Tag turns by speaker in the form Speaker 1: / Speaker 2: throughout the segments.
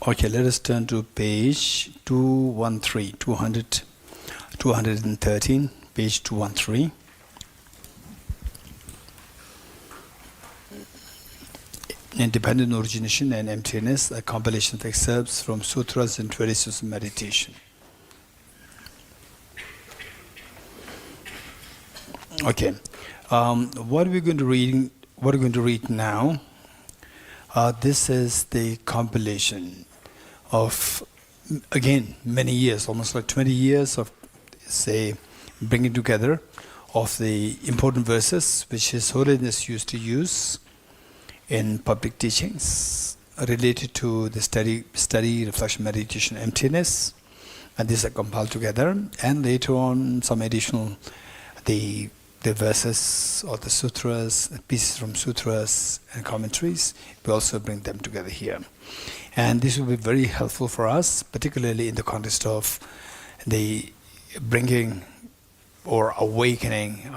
Speaker 1: Okay, let us turn to page 213, 213, page 213. Independent Origination and Emptiness, a compilation of excerpts from Sutras and Traditions of Meditation. Okay, what are we going to read? What are we going to read now? This is the compilation of, again, many years, almost like 20 years of, say, bringing together of the important verses which His Holiness used to use in public teachings related to the study, reflection, meditation, emptiness, and these are compiled together. And later on, some additional the verses or the sutras, pieces from sutras and commentaries, we also bring them together here. And this will be very helpful for us, particularly in the context of the bringing or awakening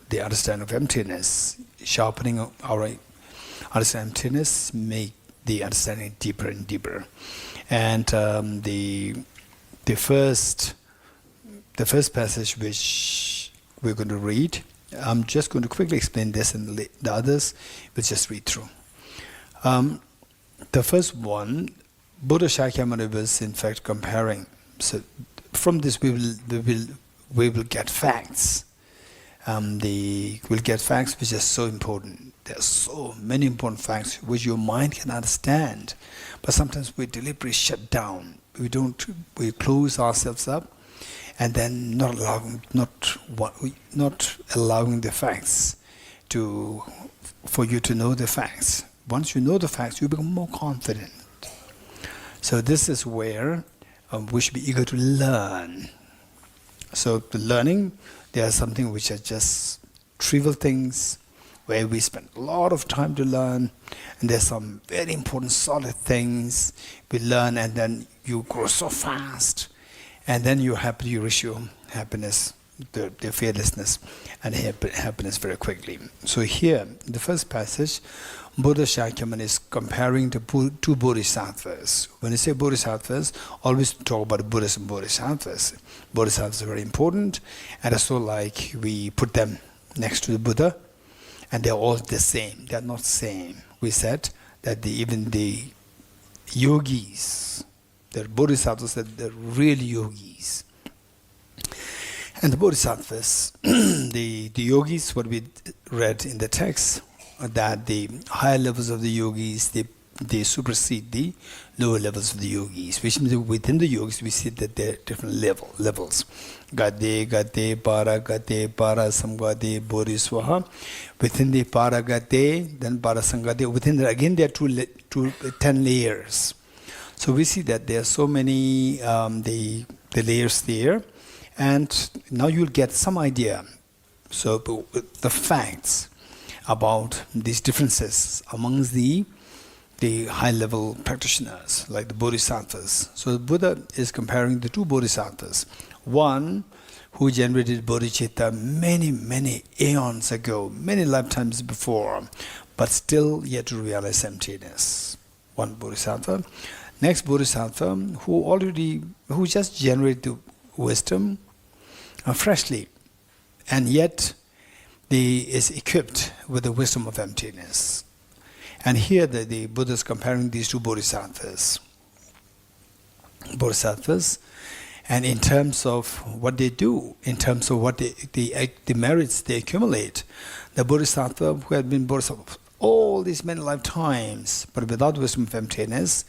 Speaker 1: the understanding of emptiness, sharpening our understanding of emptiness, make the understanding deeper and deeper. And the first passage which we're going to read, I'm just going to quickly explain this, and the others we'll just read through. The first one, Bodhicharyavtara was in fact comparing. So from this we will get facts. We'll get facts which are so important. There are so many important facts which your mind can understand, but sometimes we deliberately shut down. We close ourselves up, and then not allowing the facts for you to know the facts. Once you know the facts, you become more confident. So this is where we should be eager to learn. So the learning, there are something which are just trivial things where we spend a lot of time to learn, and there's some very important solid things we learn, and then you grow so fast, and then you reach your happiness, the fearlessness and happiness very quickly. So here, the first passage, Bodhicharyavtara is comparing the two bodhisattvas. When you say bodhisattvas, always talk about Buddhas and bodhisattvas. Bodhisattvas are very important, and also like we put them next to the Buddha, and they're all the same. They're not the same. We said that even the yogis, the bodhisattvas, they're real yogis. And the bodhisattvas, the yogis, what we read in the text, that the higher levels of the yogis, they supersede the lower levels of the yogis, which means within the yogis we see that there are different levels. Gade, para, samgade, bodhiswaha. Within the para gade, then para sangade. Within that, again, there are 10 layers. So we see that there are so many the layers there, and now you'll get some idea. So the facts about these differences amongst the high-level practitioners, like the bodhisattvas. So the Buddha is comparing the two bodhisattvas. One who generated bodhicitta many aeons ago, many lifetimes before, but still yet to realize emptiness. One bodhisattva. Next bodhisattva who just generated the wisdom freshly, and yet is equipped with the wisdom of emptiness. And here the Buddha is comparing these two bodhisattvas. And in terms of what they do, in terms of what the merits they accumulate, the bodhisattva who had been bodhisattva all these many lifetimes, but without wisdom of emptiness,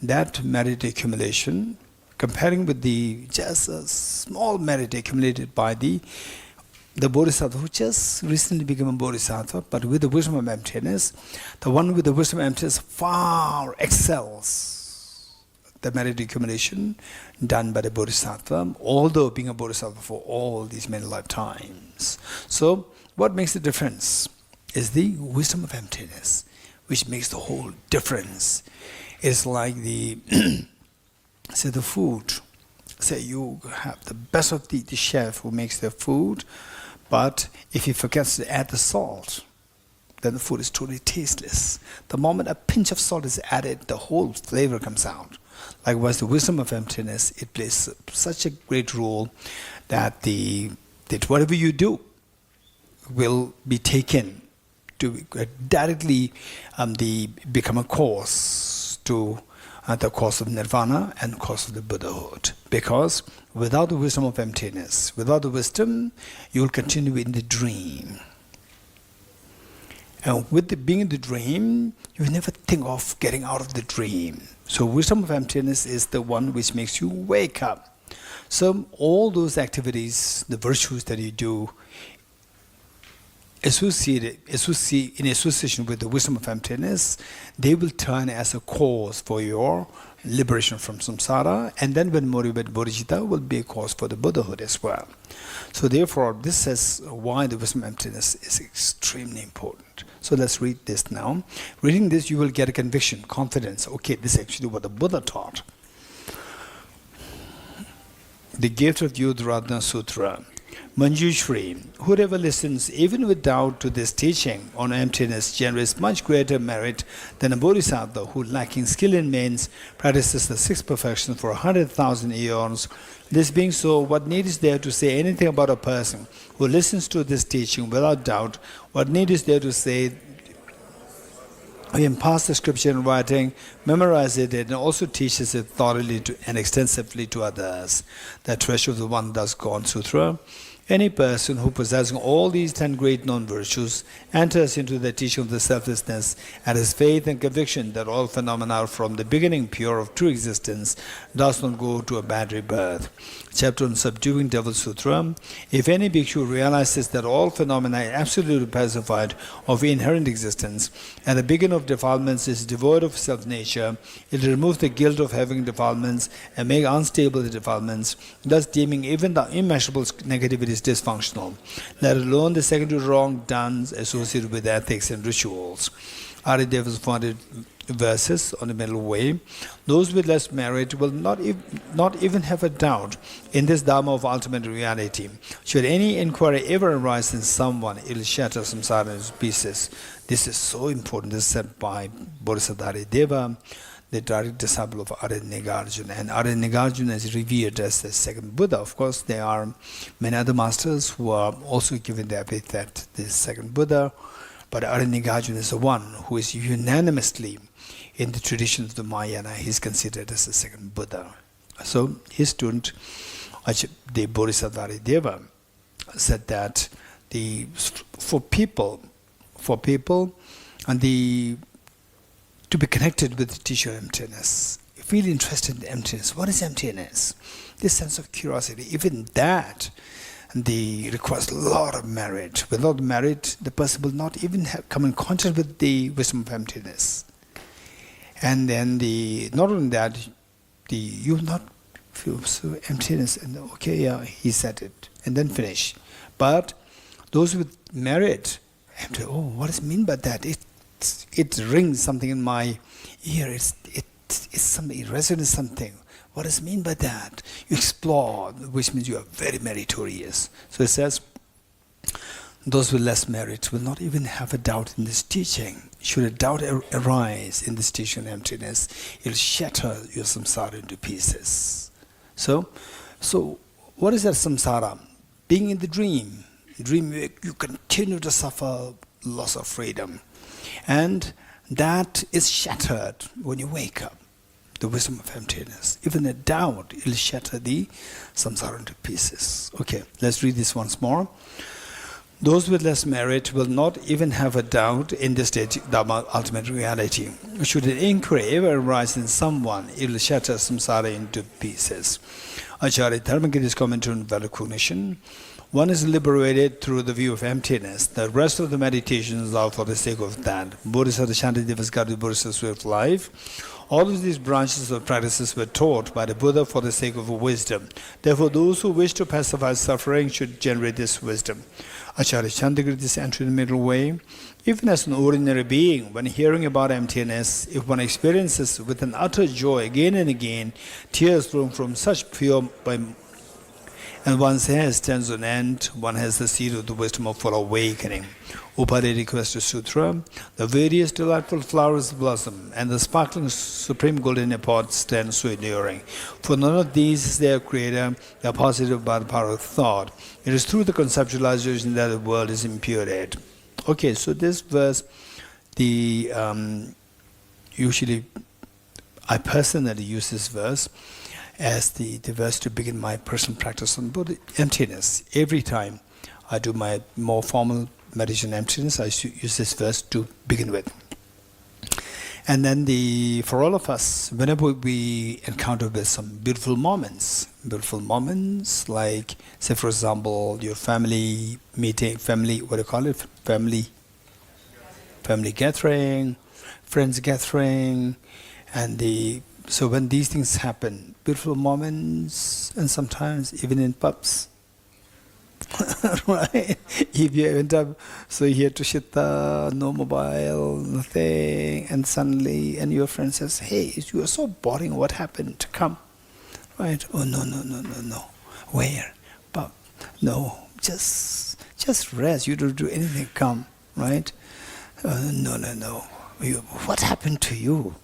Speaker 1: that merit accumulation, comparing with just a small merit accumulated by the bodhisattva who just recently became a bodhisattva, but with the wisdom of emptiness, the one with the wisdom of emptiness far excels the merit accumulation done by the bodhisattva, although being a bodhisattva for all these many lifetimes. So what makes the difference is the wisdom of emptiness, which makes the whole difference. It's like say the food. Say you have the best of the chef who makes the food, but if he forgets to add the salt, then the food is totally tasteless. The moment a pinch of salt is added, the whole flavor comes out. Likewise, the wisdom of emptiness, it plays such a great role that that whatever you do will be taken to directly become a cause to the cause of nirvana and cause of the Buddhahood. Because without the wisdom of emptiness, without the wisdom, you will continue in the dream. And with being in the dream, you never think of getting out of the dream. So wisdom of emptiness is the one which makes you wake up. So all those activities, the virtues that you do, in association with the wisdom of emptiness, they will turn as a cause for your liberation from samsara, and then when motivated bodhicitta will be a cause for the Buddhahood as well. So therefore, this is why the wisdom of emptiness is extremely important. So let's read this now. Reading this, you will get a conviction, confidence. Okay, this is actually what the Buddha taught. The gift of Yudhradha Sutra. Manjushri, whoever listens even with doubt to this teaching on emptiness generates much greater merit than a bodhisattva who, lacking skill in means, practices the six perfections for 100,000 eons. This being so, what need is there to say anything about a person who listens to this teaching without doubt? What need is there to say he imparts the scripture in writing, memorizes it, and also teaches it thoroughly and extensively to others? The treasure of the one thus gone Sutra. Any person who possessing all these 10 great known virtues enters into the teaching of the selflessness and has faith and conviction that all phenomena are from the beginning pure of true existence, does not go to a bad rebirth. Chapter on Subduing Devil Sutra. If any bhikshu realizes that all phenomena are absolutely pacified of inherent existence, and the beginning of defilements is devoid of self-nature, it removes the guilt of having defilements and make unstable the defilements, thus deeming even the immeasurable negativity is dysfunctional, let alone the secondary wrong done associated with ethics and rituals. Arideva's founded verses on the middle way. Those with less merit will not even have a doubt in this Dharma of ultimate reality. Should any inquiry ever arise in someone, it will shatter samsara into pieces. This is so important. This is said by Bodhisattva Arideva, the direct disciple of Nagarjuna. And Nagarjuna is revered as the second Buddha. Of course, there are many other masters who are also given the epithet, the second Buddha. But Nagarjuna is the one who is unanimously, in the tradition of the Mahayana, he is considered as the second Buddha. So his student, the Bodhisattva Arideva, said that for people, and to be connected with the teacher of emptiness, feel interested in emptiness. What is emptiness? This sense of curiosity, even that, requires a lot of merit. Without merit, the person will not even come in contact with the wisdom of emptiness. And then not only that, you will not feel so emptiness. And okay, yeah, he said it, and then finish. But those with merit, what does it mean by that? It rings something in my ear. It's something. It resonates something. What does it mean by that? You explore, which means you are very meritorious. So it says, those with less merit will not even have a doubt in this teaching. Should a doubt arise in this teaching of emptiness, it will shatter your samsara into pieces. So what is that samsara? Being in the dream. You continue to suffer loss of freedom. And that is shattered when you wake up. The wisdom of emptiness. Even a doubt, it will shatter the samsara into pieces. Okay, let's read this once more. Those with less merit will not even have a doubt in this Dharma ultimate reality. Should an inquiry ever arise in someone, it will shatter samsara into pieces. Acharya Dharmakirti's commentary on valid cognition. One is liberated through the view of emptiness. The rest of the meditations are for the sake of that. Bodhisattva Shantideva's guided Bodhisattva's way of life. All of these branches of practices were taught by the Buddha for the sake of wisdom. Therefore, those who wish to pacify suffering should generate this wisdom. Acharya Shantideva's entry in the middle way. Even as an ordinary being, when hearing about emptiness, if one experiences with an utter joy again and again, tears flow from such pure And one says, stands on end, one has the seed of the wisdom of full awakening. Upadhyaya requests Sutra, the various delightful flowers blossom, and the sparkling supreme golden pot stands so enduring. For none of these is their creator, they are positive by the power of thought. It is through the conceptualization that the world is imputed. Okay, so this verse, usually I personally use this verse as the verse to begin my personal practice on emptiness. Every time I do my more formal meditation on emptiness, I use this verse to begin with. And then for all of us, whenever we encounter with some beautiful moments like, say for example, your family meeting, family gathering, friends gathering, and so when these things happen, beautiful moments, and sometimes even in pubs, right? If you end up, so here to Tushita, no mobile, nothing, and suddenly, and your friend says, hey, you are so boring, what happened? Come. Right? Oh, no. Where? Pub. No, just rest, you don't do anything, come. Right? No. What happened to you?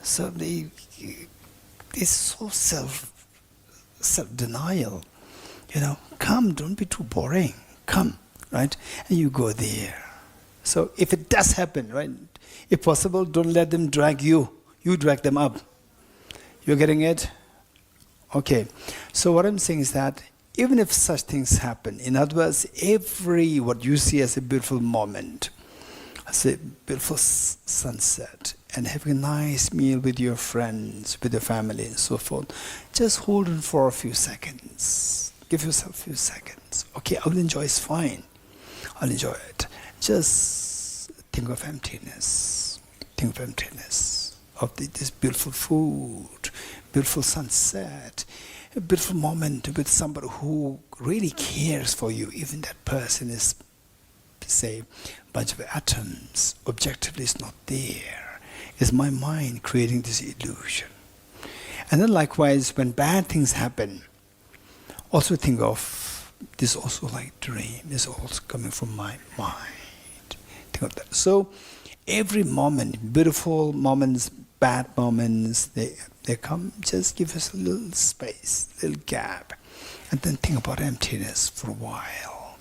Speaker 1: So it's so self-denial. Come, don't be too boring. Come, right? And you go there. So if it does happen, right? If possible, don't let them drag you. You drag them up. You're getting it? Okay. So what I'm saying is that even if such things happen, in other words, what you see as a beautiful moment, as a beautiful sunset, and having a nice meal with your friends, with your family, and so forth, just hold on for a few seconds. Give yourself a few seconds. Okay, I will enjoy, it's fine. I'll enjoy it. Just think of emptiness. Think of emptiness. Of this beautiful food, beautiful sunset, a beautiful moment with somebody who really cares for you. Even that person is, say, a bunch of atoms. Objectively, it's not there. It's my mind creating this illusion. And then likewise, when bad things happen, also think of this also like dream. This also coming from my mind. Think of that. So every moment, beautiful moments, bad moments, they come, just give us a little space, a little gap. And then think about emptiness for a while.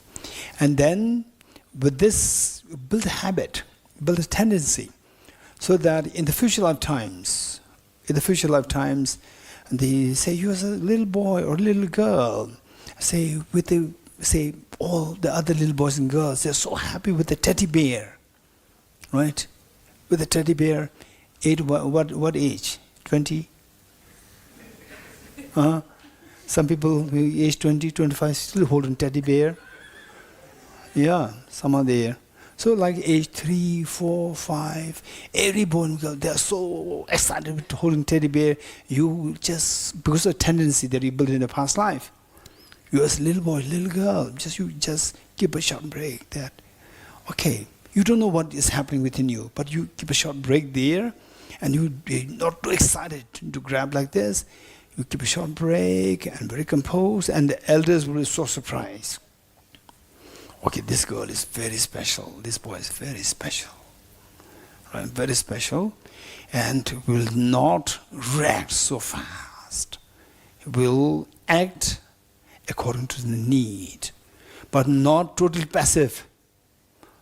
Speaker 1: And then with this, build a habit, build a tendency. So that in the future lifetimes, they say you as a little boy or little girl, say all the other little boys and girls, they're so happy with the teddy bear, right? With the teddy bear, what age? 20? Some people age 20, 25 still holding teddy bear. Yeah, some are there. So like age 3, 4, 5, every boy and girl, they are so excited with holding teddy bear. You just, because of the tendency that you built in the past life, you as a little boy, little girl, you just give a short break. That, okay, you don't know what is happening within you, but you keep a short break there, and you're not too excited to grab like this. You keep a short break and very composed, and the elders will be so surprised. Okay, this girl is very special. This boy is very special. Right? Very special. And will not react so fast. Will act according to the need. But not totally passive.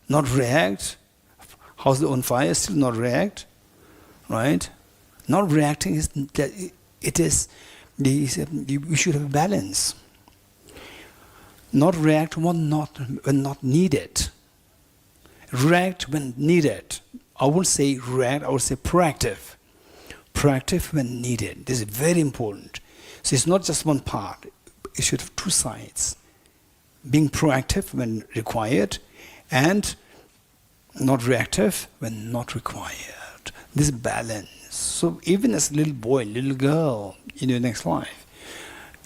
Speaker 1: Not react. House on fire, still not react. Right? Not reacting is you should have balance. Not react when not needed. React when needed. I won't say react, I would say proactive. Proactive when needed. This is very important. So it's not just one part. It should have two sides. Being proactive when required and not reactive when not required. This balance. So even as a little boy, little girl in your next life,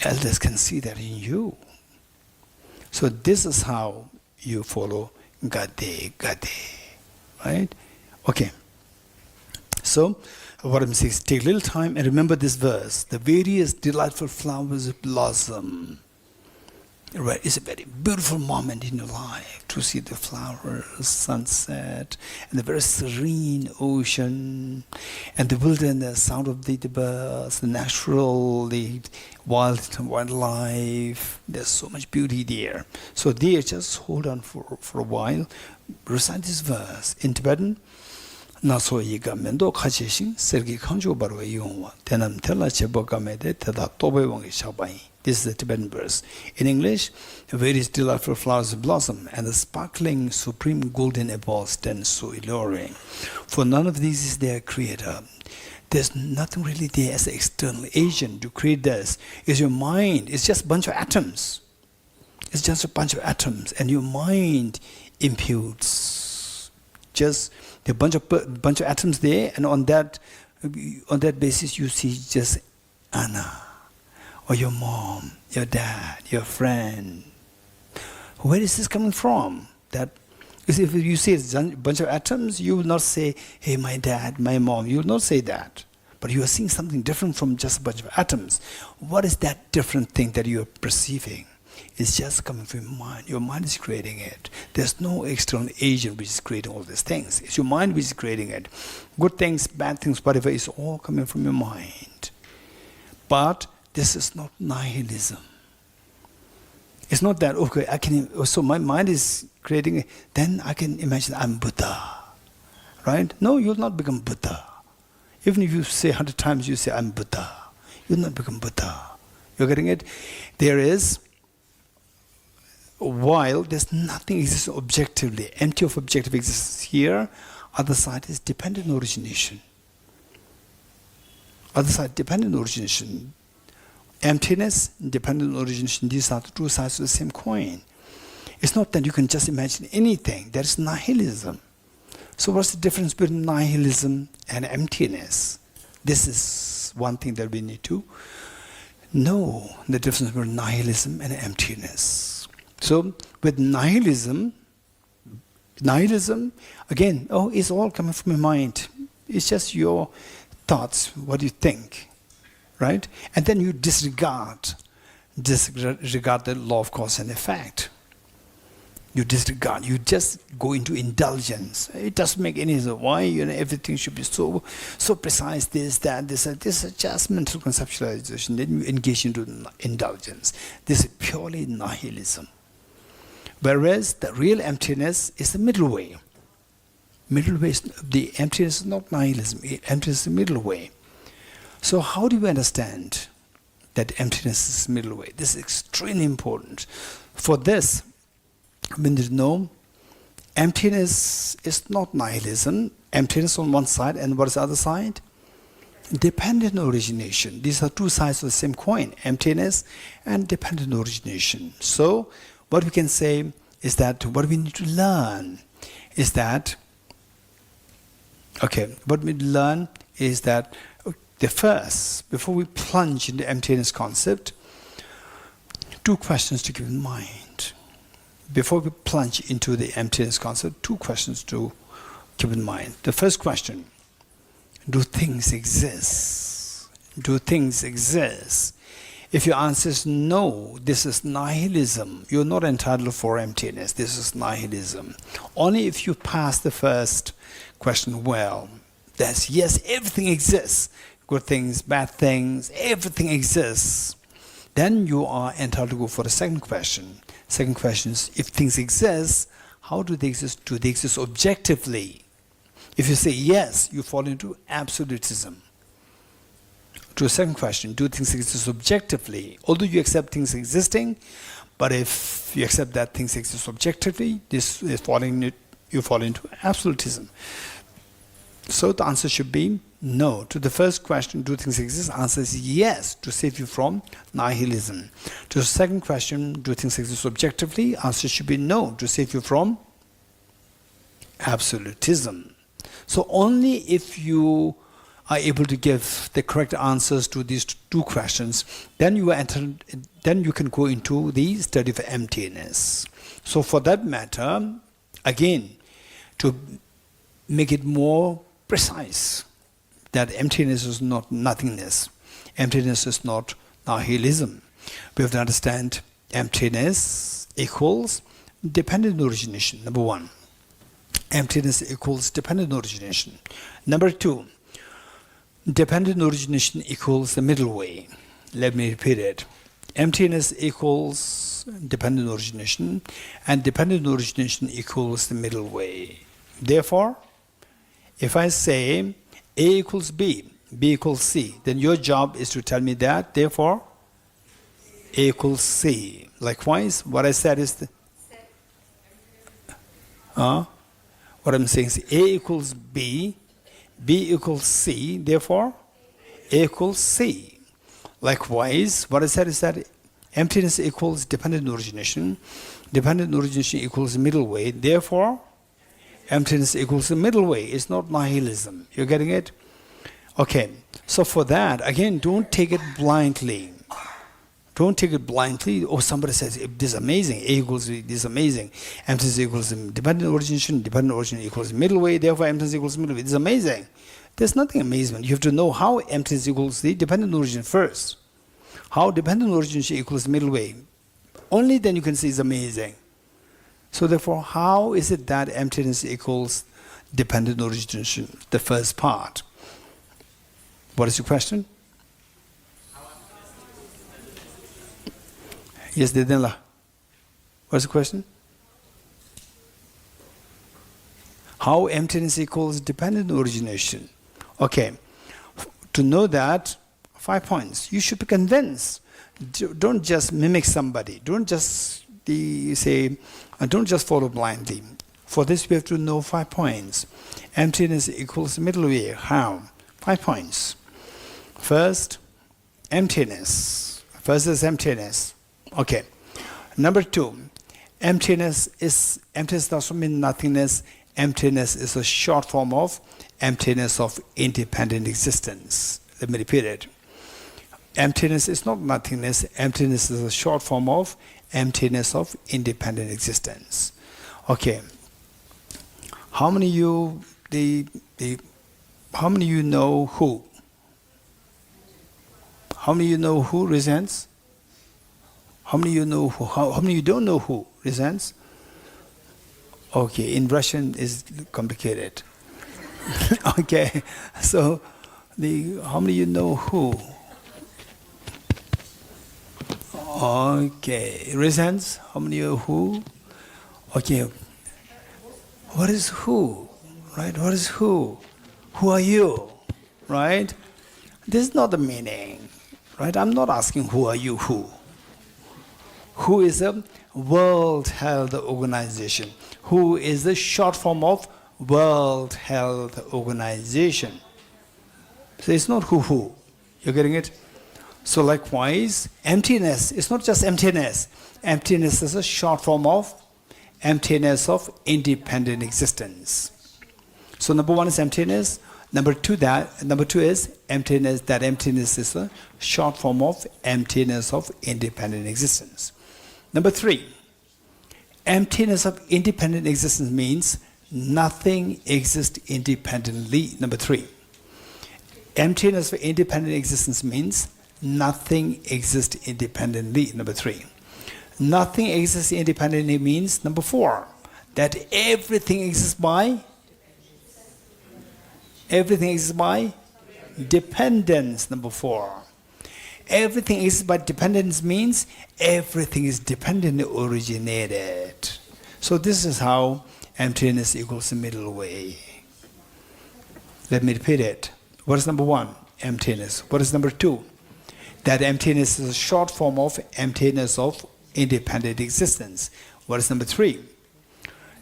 Speaker 1: elders can see that in you. So this is how you follow Gade, right? Okay. So what I'm saying is take a little time and remember this verse. The various delightful flowers blossom. Right, it's a very beautiful moment in your life to see the flowers, sunset, and the very serene ocean, and the wilderness, sound of the birds, the natural, the wildlife. There's so much beauty there. So there, just hold on for a while. Recite this verse in Tibetan. 나소 이가 면도 가지신 sergi kanjo barwa yongwa tenam tela chebo gamede teda tobe wangi shabai. This is the Tibetan verse. In English, various delightful flowers blossom, and the sparkling supreme golden apples stand so alluring. For none of these is their creator. There's nothing really there as an external agent to create this. It's your mind. It's just a bunch of atoms. It's just a bunch of atoms, and your mind imputes just a bunch of atoms there, and on that basis you see just Anna, or your mom, your dad, your friend. Where is this coming from? That if you see a bunch of atoms, you will not say, "Hey, my dad, my mom." You will not say that, but you are seeing something different from just a bunch of atoms. What is that different thing that you are perceiving? It's just coming from your mind. Your mind is creating it. There's no external agent which is creating all these things. It's your mind which is creating it. Good things, bad things, whatever, is all coming from your mind. But this is not nihilism. It's not that, okay, so my mind is creating it, then I can imagine I'm Buddha. Right? No, you'll not become Buddha. Even if you say 100 times, you say, I'm Buddha. You'll not become Buddha. You're getting it? There is, while there's nothing exists objectively, empty of objective exists here, other side is dependent origination. Other side, dependent origination. Emptiness, dependent origination, these are the two sides of the same coin. It's not that you can just imagine anything. That is nihilism. So what's the difference between nihilism and emptiness? This is one thing that we need to know, the difference between nihilism and emptiness. So with nihilism, again, it's all coming from your mind. It's just your thoughts, what you think, right? And then you disregard the law of cause and effect. You disregard, you just go into indulgence. It doesn't make any sense. Why everything should be so precise, this, that, this is just mental conceptualization. Then you engage into indulgence. This is purely nihilism. Whereas the real emptiness is the middle way. Middle way, the emptiness is not nihilism. Emptiness is the middle way. So how do we understand that emptiness is the middle way? This is extremely important. For this, we need to know emptiness is not nihilism. Emptiness on one side, and what is the other side? Dependent origination. These are two sides of the same coin, emptiness and dependent origination. So what we can say is that what we need to learn is that, the first, before we plunge into emptiness concept, two questions to keep in mind. Before we plunge into the emptiness concept, two questions to keep in mind. The first question, do things exist? Do things exist? If your answer is no, this is nihilism. You're not entitled for emptiness. This is nihilism. Only if you pass the first question well, that's yes, everything exists. Good things, bad things, everything exists. Then you are entitled to go for the second question. Second question is, if things exist, how do they exist? Do they exist objectively? If you say yes, you fall into absolutism. To a second question, do things exist objectively? Although you accept things existing, but if you accept that things exist objectively, this is you fall into absolutism. So the answer should be no. To the first question, do things exist? Answer is yes, to save you from nihilism. To the second question, do things exist objectively? Answer should be no, to save you from absolutism. So only if you are able to give the correct answers to these two questions, then you can go into the study of emptiness. So for that matter, again, to make it more precise, that emptiness is not nothingness. Emptiness is not nihilism. We have to understand emptiness equals dependent origination, number one. Emptiness equals dependent origination. Number two, dependent origination equals the middle way. Let me repeat it. Emptiness equals dependent origination, and dependent origination equals the middle way. Therefore, if I say A equals B, B equals C, then your job is to tell me that, therefore, A equals C. Likewise, what I said is what I'm saying is A equals B, B equals C, therefore A equals C. Likewise, what I said is that emptiness equals dependent origination equals middle way, therefore emptiness equals the middle way. It's not nihilism. You're getting it? Okay, so for that, again, don't take it blindly. Don't take it blindly. Oh, somebody says, this is amazing. A equals this is amazing. Emptiness equals dependent origination equals middle way, therefore emptiness equals middle way. This is amazing. There's nothing amazement. You have to know how emptiness equals the dependent origin first. How dependent origination equals middle way. Only then you can say it's amazing. So therefore, how is it that emptiness equals dependent origination? The first part. What is your question? Yes, Didinla. What's the question? How emptiness equals dependent origination? Okay. To know that, 5 points. You should be convinced. Don't just mimic somebody. Don't just don't just follow blindly. For this, we have to know 5 points. Emptiness equals middle way. How? 5 points. First, emptiness. First is emptiness. Okay. Number two, emptiness doesn't mean nothingness. Emptiness is a short form of emptiness of independent existence. Let me repeat it. Emptiness is not nothingness. Emptiness is a short form of emptiness of independent existence. Okay. How many you know who? How many you know who? Raise hands. How many you know who? How many you don't know who? Raise hands. Okay, in Russian is complicated. Okay, so how many you know who? Okay, raise hands. How many you know who? Okay, what is who? Right? What is who? Who are you? Right? This is not the meaning. Right? I'm not asking who are you who. Who is a World Health Organization? Who is the short form of World Health Organization? So it's not who. You're getting it? So likewise, emptiness is not just emptiness. Emptiness is a short form of emptiness of independent existence. So number one is emptiness. Number two is emptiness. That emptiness is a short form of emptiness of independent existence. Number three, emptiness of independent existence means nothing exists independently. Number three, emptiness of independent existence means nothing exists independently. Number three, nothing exists independently means, number four, that everything exists by dependence. Number four. Everything is by dependence means everything is dependently originated. So this is how emptiness equals the middle way. Let me repeat it. What is number one? Emptiness. What is number two? That emptiness is a short form of emptiness of independent existence. What is number three?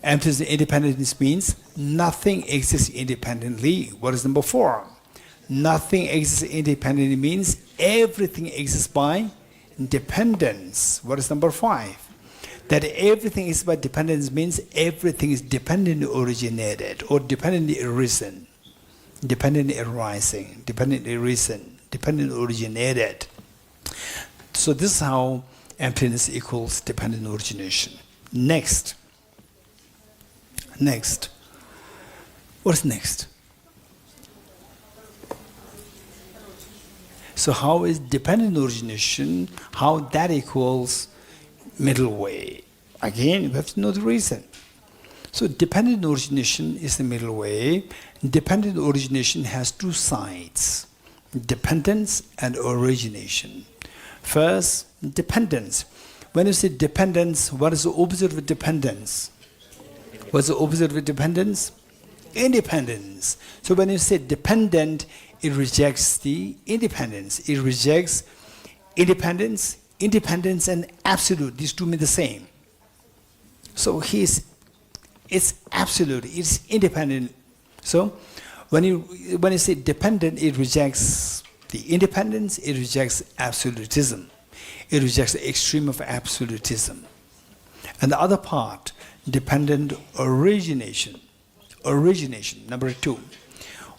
Speaker 1: Emptiness of independence means nothing exists independently. What is number four? Nothing exists independently means everything exists by dependence. What is number five? That everything is by dependence means everything is dependently originated or dependently arisen, dependently arising, dependently arisen, dependently originated. So this is how emptiness equals dependent origination. Next. What is next? So how is dependent origination, how that equals middle way. Again, you have to know the reason. So dependent origination is the middle way. Dependent origination has two sides, dependence and origination. First, dependence. When you say dependence, what is the opposite of dependence? What's the opposite of dependence? Independence. So when you say dependent, it rejects the independence. It rejects independence, and absolute. These two mean the same. So it's absolute, it's independent. So when you say dependent, it rejects the independence, it rejects absolutism. It rejects the extreme of absolutism. And the other part, dependent origination. Origination, number two.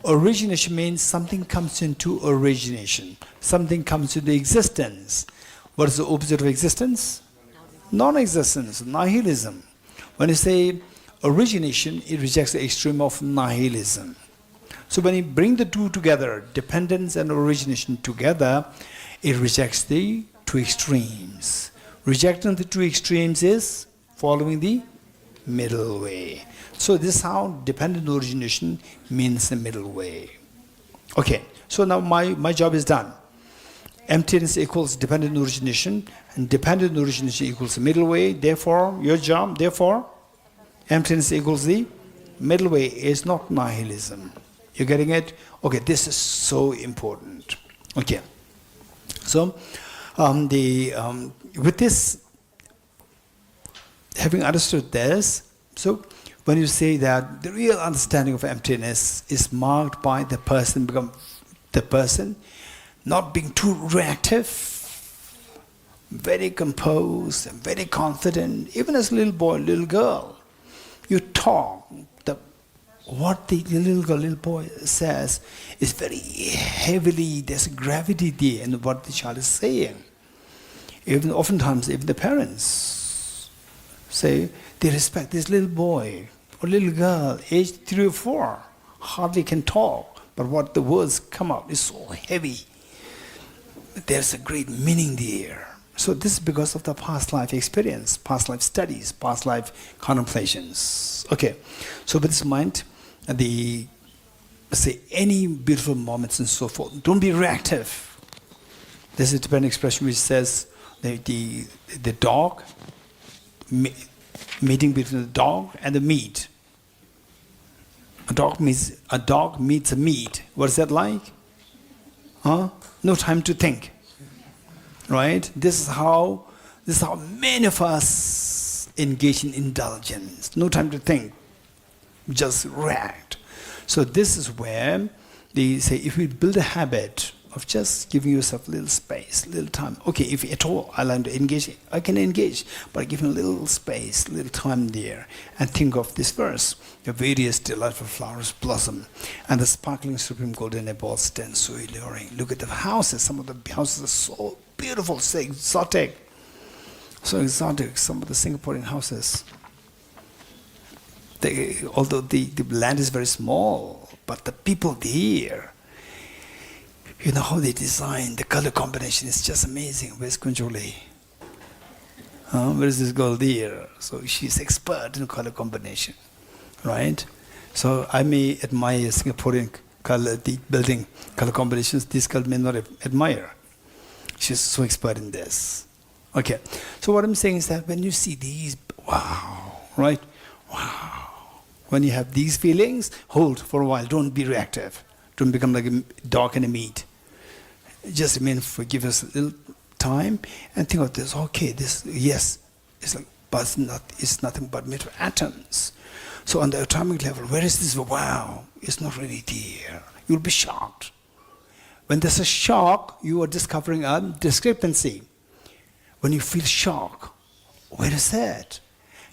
Speaker 1: Origination means something comes into origination. Something comes into existence. What is the opposite of existence? Non-existence, nihilism. When you say origination, it rejects the extreme of nihilism. So when you bring the two together, dependence and origination together, it rejects the two extremes. Rejecting the two extremes is following the middle way. So this is how dependent origination means the middle way. Okay, so now my job is done. Emptiness equals dependent origination, and dependent origination equals the middle way. Therefore, your job, emptiness equals the middle way is not nihilism. You're getting it? Okay, this is so important. Okay, so with this, having understood this, so when you say that the real understanding of emptiness is marked by the person not being too reactive, very composed, and very confident, even as a little boy, little girl, you talk. What the little boy says is very heavily, there's a gravity there in what the child is saying. Oftentimes, even the parents say they respect this little boy or little girl, aged 3 or 4, hardly can talk, but what the words come out is so heavy. There's a great meaning there. So this is because of the past life experience, past life studies, past life contemplations. Okay, so with this mind, any beautiful moments and so forth, don't be reactive. There's a Tibetan expression which says the dog, meeting between the dog and the meat. A dog meets a meat. What is that like? No time to think. Right? This is how many of us engage in indulgence. No time to think. Just react. So this is where they say if we build a habit of just giving yourself a little space, a little time. Okay, if at all I learn to engage, I can engage, but I give him a little space, a little time there, and think of this verse. The various delightful flowers blossom, and the sparkling supreme golden apples stand so alluring. Look at the houses. Some of the houses are so beautiful, so exotic. Some of the Singaporean houses. Although the land is very small, but the people there, you know how they design, the color combination is just amazing. Where's Kunjoli? Where is this girl there? So she's expert in color combination, right? So I may admire Singaporean building color combinations. This girl may not admire. She's so expert in this. Okay, so what I'm saying is that when you see these, wow, right? Wow. When you have these feelings, hold for a while. Don't be reactive. Don't become like a dog and a meat. Just give us a little time and think of this. Okay, this, yes, it's like, but it's nothing but made of atoms. So on the atomic level, where is this? Wow, it's not really there. You'll be shocked. When there's a shock, you are discovering a discrepancy. When you feel shock, where is that?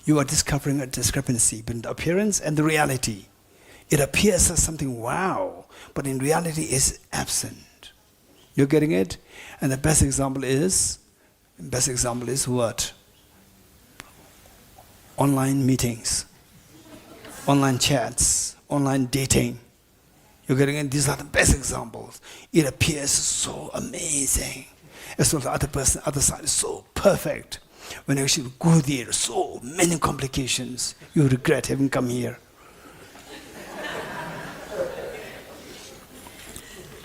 Speaker 1: You are discovering a discrepancy between the appearance and the reality. It appears as something wow, but in reality it's absent. You're getting it? And the best example is what? Online meetings, online chats, online dating. You're getting it? These are the best examples. It appears so amazing. As well, the other person, other side is so perfect. When you actually go there, so many complications. You regret having come here.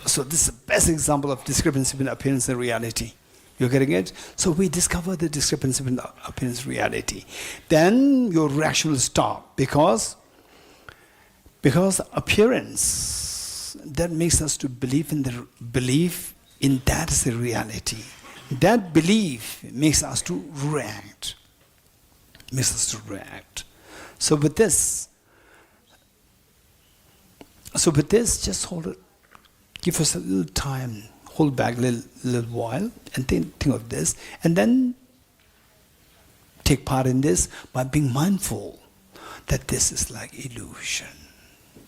Speaker 1: So this is the best example of discrepancy between appearance and reality. You're getting it? So we discover the discrepancy between appearance and reality. Then your reaction will stop because appearance, that makes us to believe in that is the reality. That belief makes us to react. So with this, just hold it. Give us a little time, hold back a little while, and think of this, and then take part in this by being mindful that this is like illusion.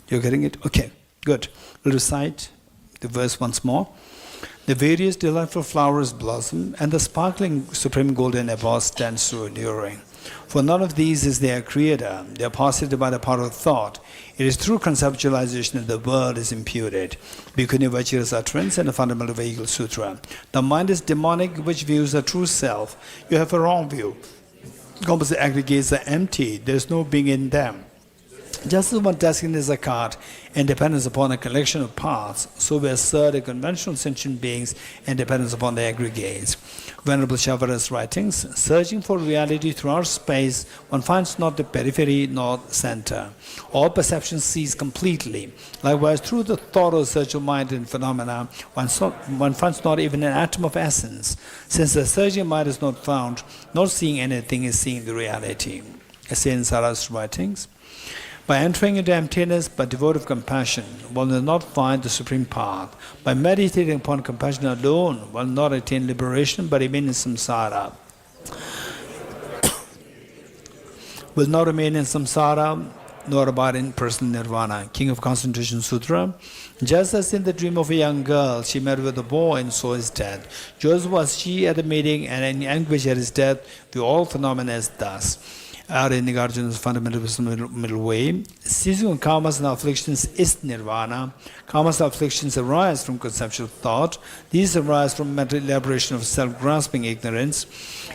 Speaker 1: You're getting it? Okay, good. We'll recite the verse once more. The various delightful flowers blossom, and the sparkling supreme golden abode stands so enduring. For none of these is their creator. They are posited by the power of thought. It is through conceptualization that the world is imputed. Bhikkhuni Vajra's utterance and the fundamental vehicle sutra. The mind is demonic, which views the true self. You have a wrong view. Composite aggregates are empty. There is no being in them. Just as one designates a card and depends upon a collection of parts, so we assert a conventional sentient beings and dependence upon the aggregates. Venerable Shavara's writings, searching for reality throughout space, one finds not the periphery nor center. All perception cease completely. Likewise, through the thorough search of mind and phenomena, one finds not even an atom of essence. Since the searching mind is not found, not seeing anything is seeing the reality. Essay in Sara's writings. By entering into emptiness, but devoid of compassion, one will not find the supreme path. By meditating upon compassion alone, one will not attain liberation, but remain in samsara. Will not remain in samsara, nor abide in personal nirvana. King of Concentration Sutra. Just as in the dream of a young girl, she met with a boy and saw his death. Just was she at the meeting and in anguish at his death, the all phenomena is thus. Are in Nagarjuna's fundamental middle way. Ceasing on karmas and afflictions is nirvana. Karmas and afflictions arise from conceptual thought. These arise from mental elaboration of self-grasping ignorance.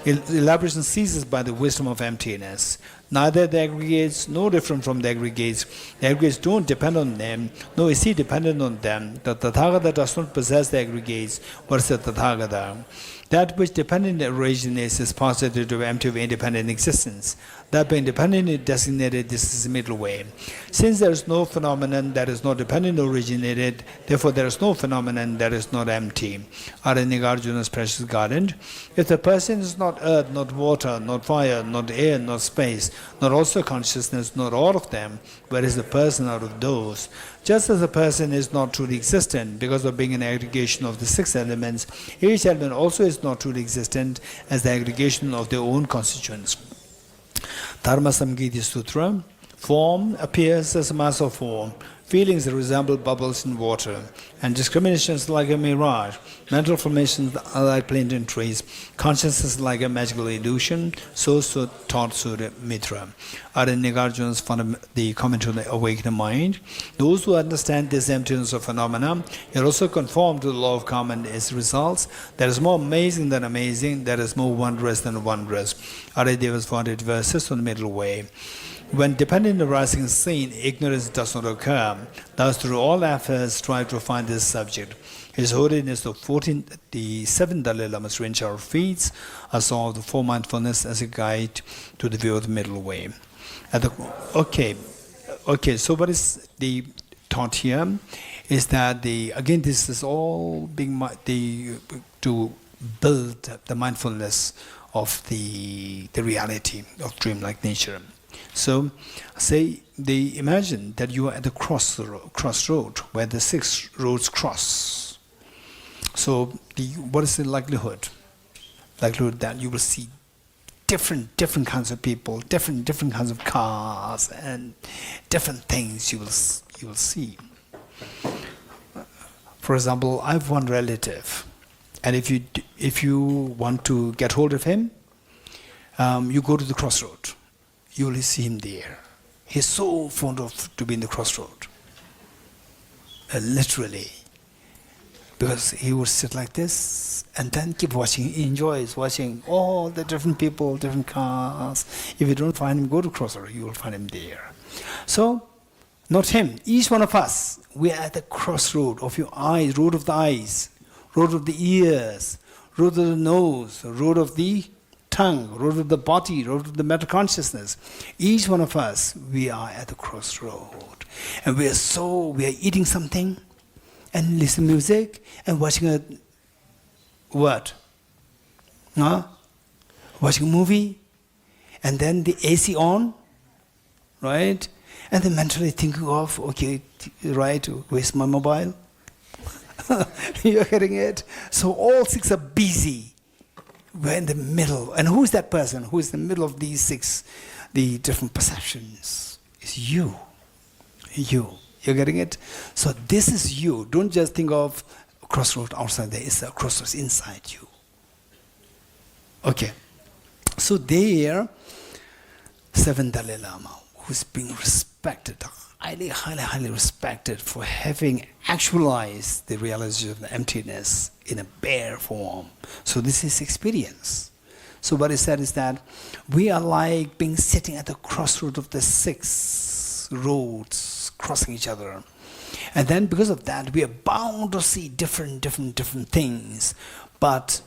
Speaker 1: Elaboration ceases by the wisdom of emptiness. Neither the aggregates, no different from the aggregates. The aggregates don't depend on them, nor is he dependent on them. The Tathagata does not possess the aggregates. What is the Tathagata? That which dependent originates is posited to empty of independent existence. That being dependently designated, this is the middle way. Since there is no phenomenon that is not dependent originated, therefore there is no phenomenon that is not empty. Are in Nagarjuna's precious garden. If the person is not earth, not water, not fire, not air, not space, not also consciousness, not all of them, where is the person out of those? Just as a person is not truly existent because of being an aggregation of the six elements, each element also is not truly existent as the aggregation of their own constituents. Dharma Samgiti Sutra. Form appears as a mass of form. Feelings resemble bubbles in water, and discriminations like a mirage. Mental formations are like plaintive trees. Consciousness is like a magical illusion. So taught Sura Mitra. Are in Nagarjuna's the commentary on the awakened mind. Those who understand this emptiness of phenomena are also conformed to the law of karma and its results. That is more amazing than amazing. That is more wondrous than wondrous. Are Deva's 48 verses on the middle way. When dependent arising is seen, ignorance does not occur. Thus, through all efforts, strive to find this subject. His Holiness the 7th Dalai Lama's range our feats, a song of the four mindfulness as a guide to the view of the middle way. Okay. So what is the thought here? Is that again this is all being to build the mindfulness of the reality of dreamlike nature. So, imagine that you are at the crossroad where the six roads cross. So, what is the likelihood? Likelihood that you will see different kinds of people, different kinds of cars, and different things you will see. For example, I have one relative, and if you want to get hold of him, you go to the crossroad. You will see him there. He's so fond of to be in the crossroad. Literally. Because he would sit like this and then keep watching. He enjoys watching all the different people, different cars. If you don't find him, go to Crossroad, you will find him there. So, not him, each one of us, we are at the crossroad of your eyes, road of the eyes, road of the ears, road of the nose, road of the tongue, road of the body, road of the meta consciousness. Each one of us, we are at the crossroad. And we are eating something, and listening to music, and watching a what? Watching a movie, and then the AC on, right? And then mentally thinking of, okay, right, where's my mobile? You're getting it? So all six are busy. We're in the middle. And who's that person? Who is in the middle of these six, the different perceptions? It's you. You. You're getting it? So this is you. Don't just think of a crossroad outside there. It's a crossroads inside you. Okay. So there, 7th Dalai Lama, who's being respected, highly, highly, highly respected for having actualized the realization of the emptiness in a bare form. So this is experience. So what he said is that we are like being sitting at the crossroad of the six roads crossing each other. And then because of that, we are bound to see different things. But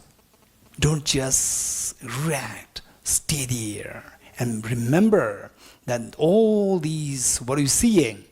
Speaker 1: don't just react. Stay there. And remember that all these, what you're seeing,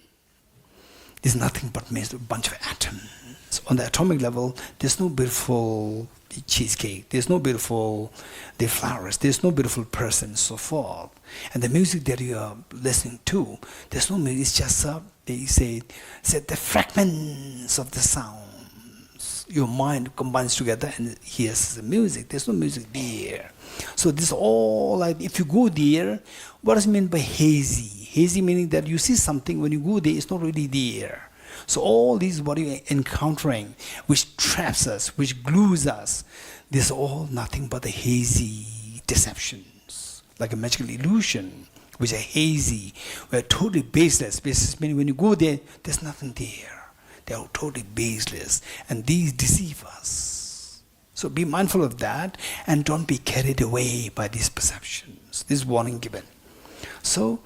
Speaker 1: is nothing but made of a bunch of atoms. On the atomic level, there's no beautiful cheesecake, there's no beautiful the flowers, there's no beautiful person, so forth. And the music that you are listening to, there's no music, it's just they say the fragments of the sounds. Your mind combines together and hears the music. There's no music there. So this all, like, if you go there, what does it mean by hazy? Hazy meaning that you see something, when you go there, it's not really there. So all these what you're encountering, which traps us, which glues us, this is all nothing but the hazy deceptions, like a magical illusion, which are hazy, were totally baseless. Baseless meaning when you go there, there's nothing there. They are totally baseless, and these deceive us. So be mindful of that, and don't be carried away by these perceptions. This is warning given. So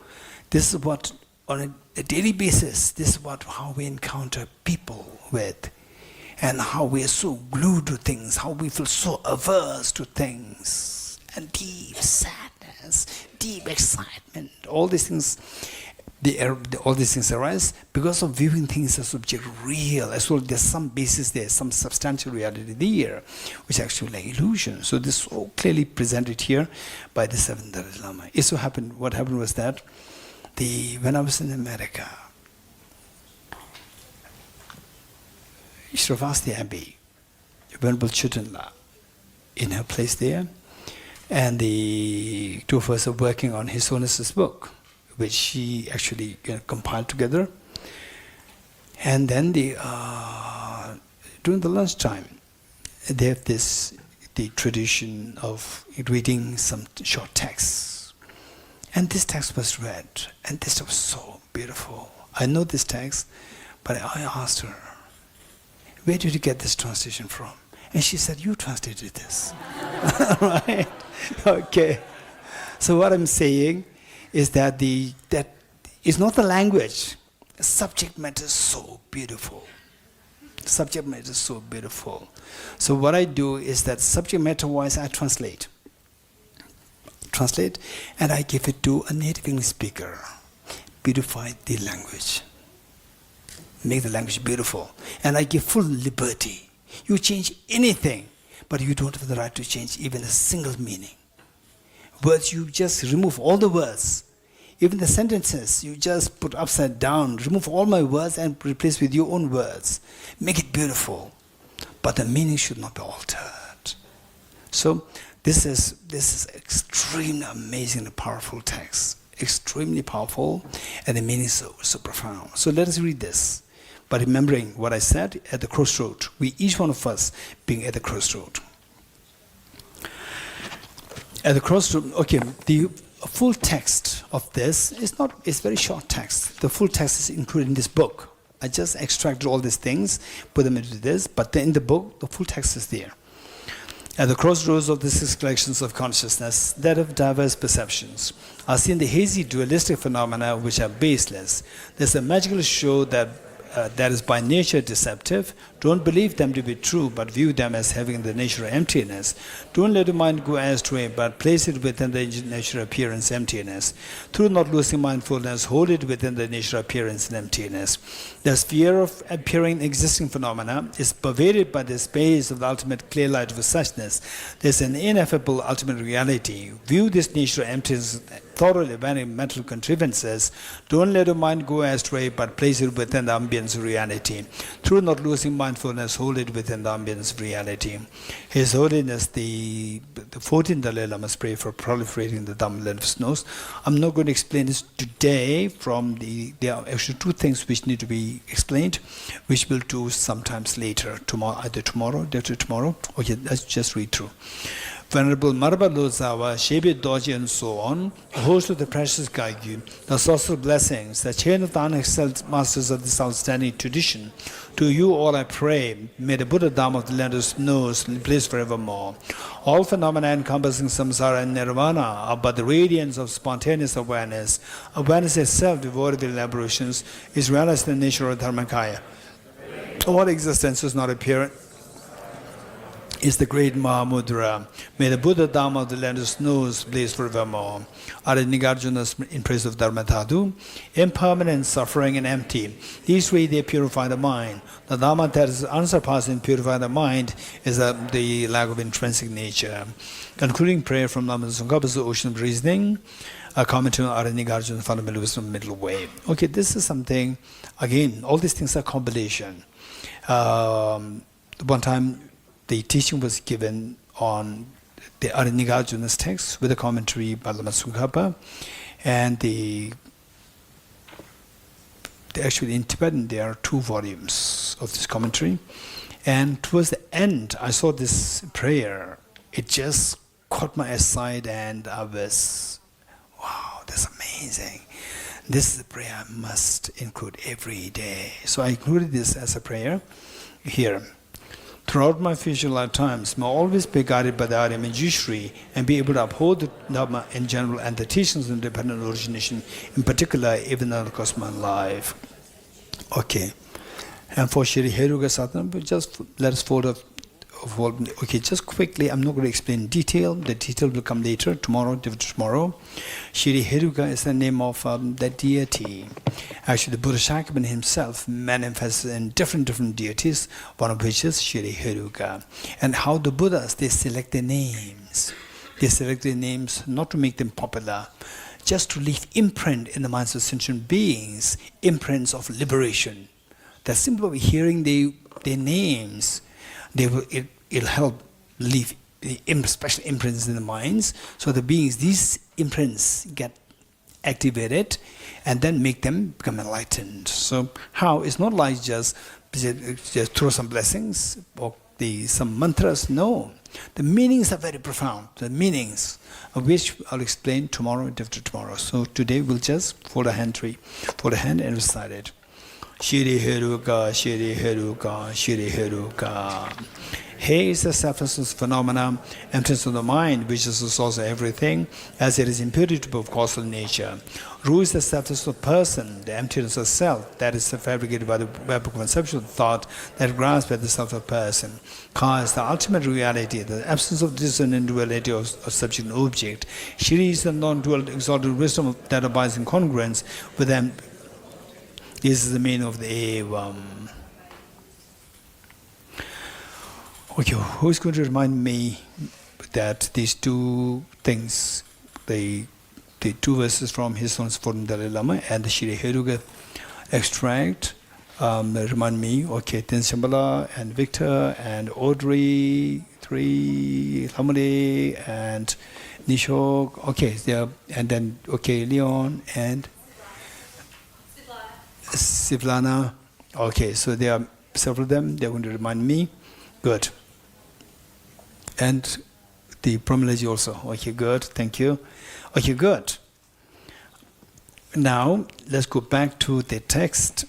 Speaker 1: this is what, on a daily basis, this is what how we encounter people with, and how we are so glued to things, how we feel so averse to things, and deep sadness, deep excitement. All these things, all these things arise because of viewing things as object real. As well, there's some basis there, some substantial reality there, which is actually like illusion. So this is all clearly presented here by the 7th Dalai Lama. It so happened, what happened was that when I was in America, Shravasti Abbey, Venerable Chitanla, in her place there, and the two of us are working on His Holiness's book, which she actually compiled together. And then during the lunchtime, they have the tradition of reading some short texts. And this text was read, and this was so beautiful. I know this text, but I asked her, where did you get this translation from? And she said, you translated this. Right? Okay. So what I'm saying is that that is not the language. The subject matter is so beautiful. Subject matter is so beautiful. So what I do is that subject matter-wise, I translate, and I give it to a native English speaker. Beautify the language. Make the language beautiful. And I give full liberty. You change anything, but you don't have the right to change even a single meaning. Words, you just remove all the words. Even the sentences, you just put upside down. Remove all my words and replace with your own words. Make it beautiful. But the meaning should not be altered. So this is extremely amazing and powerful text. Extremely powerful, and the meaning is so profound. So let us read this. But remembering what I said, at the crossroad, each one of us being at the crossroad. At the crossroad, okay, the full text of this is not, it's very short text. The full text is included in this book. I just extracted all these things, put them into this, but then in the book, the full text is there. At the crossroads of the 6 collections of consciousness, that of diverse perceptions, are seen the hazy dualistic phenomena which are baseless. There's a magical show that is by nature deceptive. Don't believe them to be true, but view them as having the nature of emptiness. Don't let your mind go astray, but place it within the nature of appearance emptiness. Through not losing mindfulness, hold it within the nature of appearance and emptiness. The sphere of appearing existing phenomena is pervaded by the space of the ultimate clear light of suchness. There's an ineffable ultimate reality. View this nature of emptiness thoroughly abandoning mental contrivances. Don't let your mind go astray, but place it within the ambience of reality. Through not losing mindfulness, hold it within the ambience of reality. His Holiness, the 14th Dalai Lama's prayer for proliferating the Damdul of snows. I'm not going to explain this today. There are actually 2 things which need to be explained, which we'll do sometimes later, either tomorrow, day after tomorrow. Okay, let's just read through. Venerable Marba Lozawa, Shebe Dorji, and so on, the host of the precious Gaigyu, the source of blessings, the chain of the unexcelled masters of this outstanding tradition, to you all I pray, may the Buddha Dhamma of the land of snows bliss forevermore. All phenomena encompassing samsara and nirvana are but the radiance of spontaneous awareness. Awareness itself, devoid of elaborations, is realized in the nature of Dharmakaya. All existence is not apparent. Is the great Mahamudra. May the Buddha Dhamma of the land of snows blaze forevermore. Aranigarjunas in praise of Dharmadhatu, impermanent, suffering, and empty. These ways they purify the mind. The Dhamma that is unsurpassed in purifying the mind is the lack of intrinsic nature. Concluding prayer from Lama Tsongkhapa's Ocean of Reasoning, a commentary on Aranigarjuna's fundamental wisdom middle way. Okay, this is something, again, all these things are compilation. One time, the teaching was given on the Aranigarjuna's text with a commentary by Lama Tsongkhapa, and actually in Tibetan there are 2 volumes of this commentary, and towards the end I saw this prayer. It just caught my aside, and I was, wow, that's amazing. This is a prayer I must include every day. So I included this as a prayer here. Throughout my future lifetimes, may I always be guided by the Arya Manjushri and be able to uphold the Dhamma in general and the teachings of independent origination in particular, even in the course of my life. Okay. And for Shri Heruga Satnam, just let us fold up. Okay, just quickly, I'm not going to explain detail. The detail will come later, tomorrow. Shri Heruga is the name of the deity. Actually, the Bodhisattva himself manifests in different deities, one of which is Shri Heruga. And how the Buddhas, they select their names. They select their names not to make them popular, just to leave imprint in the minds of sentient beings, imprints of liberation. That simply by hearing their names, it'll help leave special imprints in the minds, so the beings, these imprints get activated and then make them become enlightened. So how? It's not like just throw some blessings or some mantras. No, the meanings are very profound. The meanings of which I'll explain tomorrow and after tomorrow. So today we'll just fold a hand and recite it. Shri Heruka, Shri Heruka, Shri Heruka. He is the selflessness phenomena, emptiness of the mind, which is the source of everything, as it is imputed of causal nature. Ru is the selflessness of person, the emptiness of self, that is fabricated by the web of conceptual thought that grasps at the self of person. Ka is the ultimate reality, the absence of dissonant duality of subject and object. Shri is the non-dual exalted wisdom that abides in congruence with them. This is the meaning of the Evam. Okay, who's going to remind me that these 2 things, the 2 verses from His Holiness from Dalai Lama and the Shri Heruga extract, remind me, okay, Ten Shambhala and Victor and Audrey, 3, Lamale and Nishok, okay, and then, okay, Leon and Sivlana. Okay, so there are several of them. They're going to remind me. Good. And the Brahmalaji also. Okay, good. Thank you. Okay, good. Now, let's go back to the text.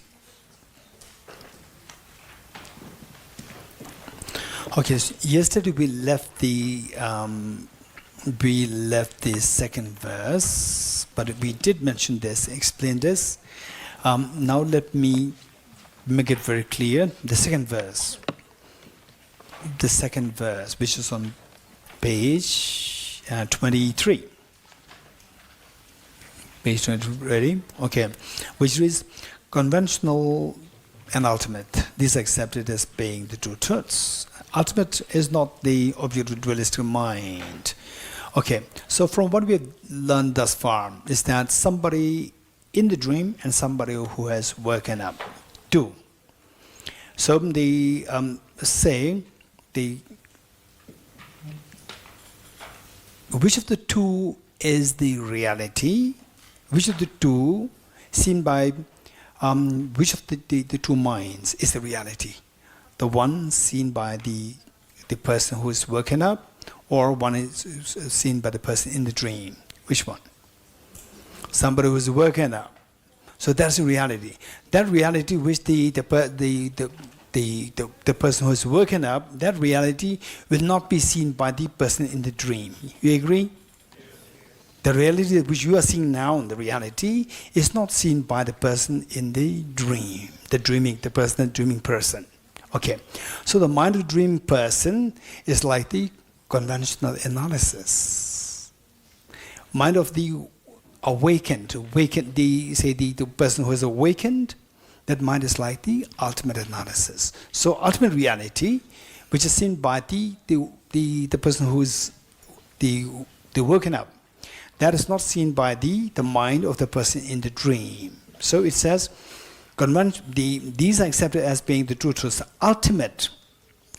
Speaker 1: Okay, so yesterday we left the second verse, but we did mention this, explain this. Now let me make it very clear. The second verse, which is on page 23. Page 23, ready? Okay, which is conventional and ultimate. These are accepted as being the two truths. Ultimate is not the object of dualistic mind. Okay, so from what we have learned thus far is that somebody in the dream and somebody who has woken up. Two. So the which of the two is the reality? Which of the two, seen by which of the two minds is the reality? The one seen by the person who is woken up, or one is seen by the person in the dream? Which one? Somebody who is woken up. So that's the reality. That reality which the person who is woken up, that reality will not be seen by the person in the dream. You agree? The reality which you are seeing now, the reality, is not seen by the person in the dream, the dreaming person. Okay, so the mind of the dreaming person is like the conventional analysis. Mind of the awakened, the person who is awakened, that mind is like the ultimate analysis. So ultimate reality, which is seen by the person who is the woken up, that is not seen by the mind of the person in the dream. So it says, these are accepted as being the true truths. Ultimate,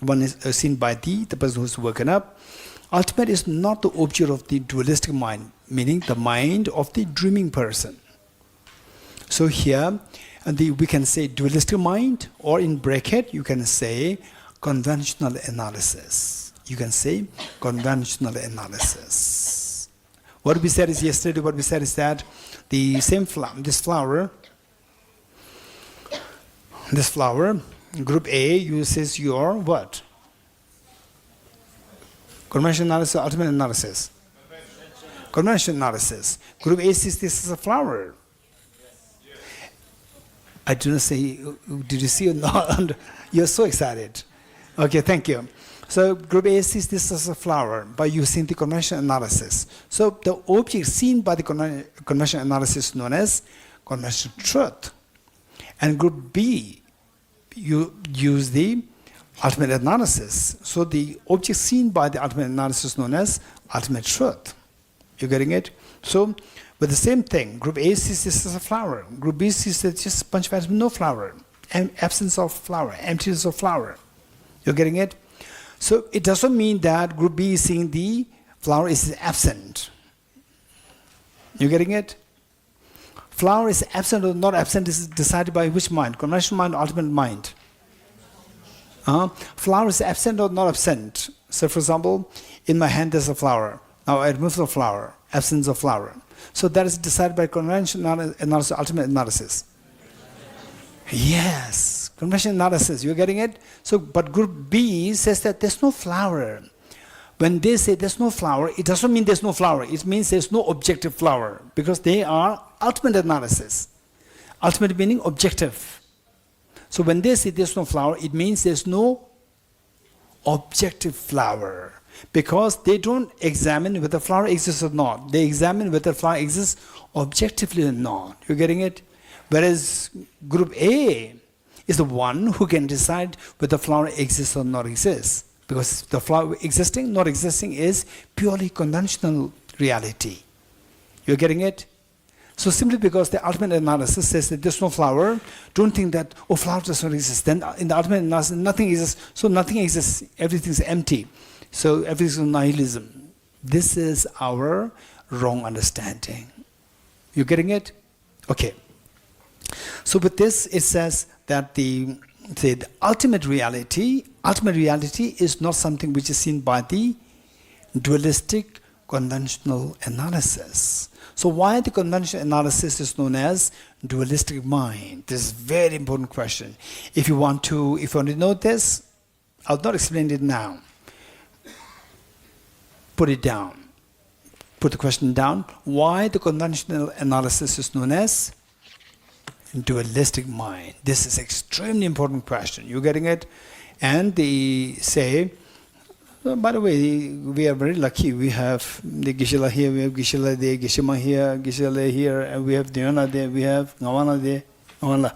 Speaker 1: one is seen by the person who is woken up. Ultimate is not the object of the dualistic mind, meaning the mind of the dreaming person. So here, we can say dualistic mind, or in bracket, you can say conventional analysis. You can say conventional analysis. What we said is yesterday, what we said is that the same flower, this flower, group A uses your what? Conventional analysis, ultimate analysis. Conventional analysis. Group A says this is a flower. I do not say, did you see or not? You're so excited. Okay, thank you. So group A sees this as a flower by using the conventional analysis. So the object seen by the conventional analysis is known as conventional truth. And group B, you use the ultimate analysis. So the object seen by the ultimate analysis is known as ultimate truth. You getting it? So with the same thing, group A sees this as a flower. Group B sees that just a bunch of atoms, no flower. Absence of flower, emptiness of flower. You're getting it? So it doesn't mean that group B is seeing the flower is absent. You getting it? Flower is absent or not absent is decided by which mind? Conventional mind, ultimate mind. Flower is absent or not absent. So for example, in my hand there's a flower. Now I remove the flower, absence of flower. So that is decided by conventional analysis, ultimate analysis. Yes, conventional analysis, you're getting it? So, but group B says that there's no flower. When they say there's no flower, it doesn't mean there's no flower. It means there's no objective flower, because they are ultimate analysis. Ultimate meaning objective. So when they say there's no flower, it means there's no objective flower, because they don't examine whether flower exists or not. They examine whether flower exists objectively or not. You're getting it? Whereas group A is the one who can decide whether flower exists or not exists. Because the flower existing, not existing is purely conventional reality. You're getting it? So simply because the ultimate analysis says that there's no flower, don't think that, oh, flower does not exist. Then in the ultimate analysis, nothing exists. So nothing exists. Everything's empty. So everything's nihilism. This is our wrong understanding. You getting it? Okay. So with this, it says that the ultimate reality is not something which is seen by the dualistic conventional analysis. So why the conventional analysis is known as dualistic mind? This is a very important question. If you want to know this, I'll not explain it now. Put it down. Put the question down. Why the conventional analysis is known as dualistic mind? This is extremely important question. You getting it? And they say, oh, by the way, we are very lucky. We have the Geshe here, we have Geshe there, Geshe here, Geshe here, and we have Dhyana there, we have Ngawana there, Ngawana,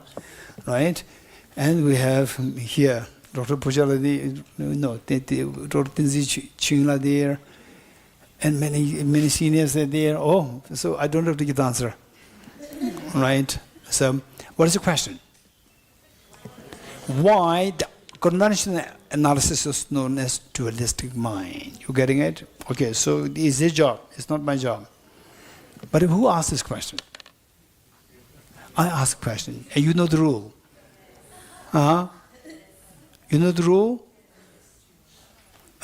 Speaker 1: right? And we have here Dr. Pujala there, no, Dr. Tenzi Chingla there, and many seniors are there. Oh, so I don't have to give the answer, right? So, what is the question? Why the conventional analysis is known as dualistic mind? You getting it? Okay, so it's his job. It's not my job. But who asked this question? I ask a question, and you know the rule. You know the rule?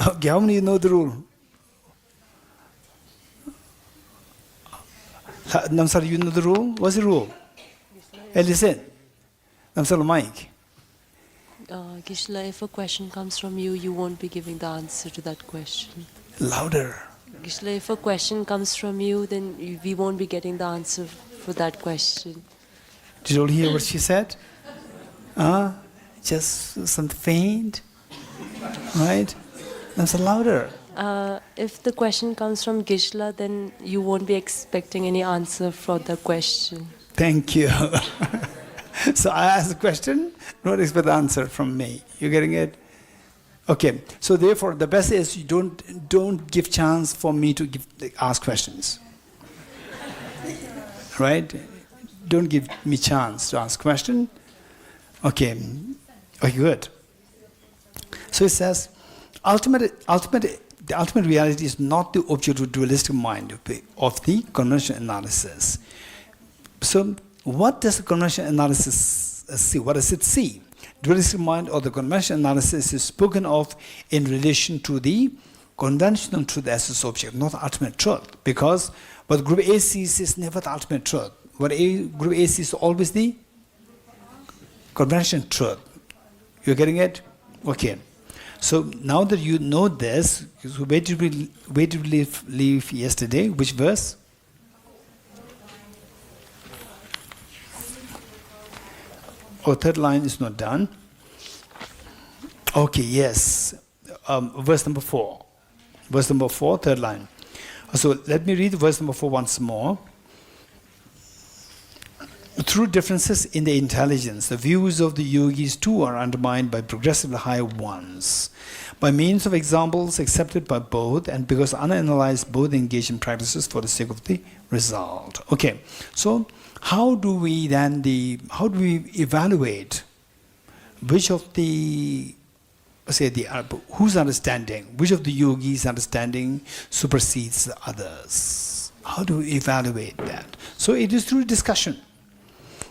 Speaker 1: Okay, how many you know the rule? Namsar, you know the rule? What's the rule? Hey, listen. Namsar, Mike.
Speaker 2: Geshe, if a question comes from you, you won't be giving the answer to that question.
Speaker 1: Louder.
Speaker 2: Geshe, if a question comes from you, then we won't be getting the answer for that question.
Speaker 1: Did you all hear what she said? Just something faint, right? Namsar, louder.
Speaker 2: If the question comes from Geshe, then you won't be expecting any answer for the question.
Speaker 1: Thank you. So I ask the question, don't expect the answer from me. You getting it? Okay. So therefore, the best is you don't give chance for me to ask questions. Right? Don't give me chance to ask question. Okay. Okay, good. So it says, the ultimate reality is not the object of dualistic mind of the conventional analysis. So, what does the conventional analysis see? What does it see? Dualistic mind or the conventional analysis is spoken of in relation to the conventional truth as its object, not the ultimate truth. Because what group A sees is never the ultimate truth. What group A sees is always the conventional truth. You're getting it? Okay. So now that you know this, so where did we leave yesterday? Which verse? Oh, third line is not done. Okay, yes. Verse number 4. Verse number 4, third line. So let me read verse number 4 once more. Through differences in the intelligence, the views of the yogis too are undermined by progressively higher ones. By means of examples accepted by both, and because unanalyzed, both engage in practices for the sake of the result. Okay, so how do we evaluate which of the, whose understanding, which of the yogis' understanding supersedes the others? How do we evaluate that? So it is through discussion.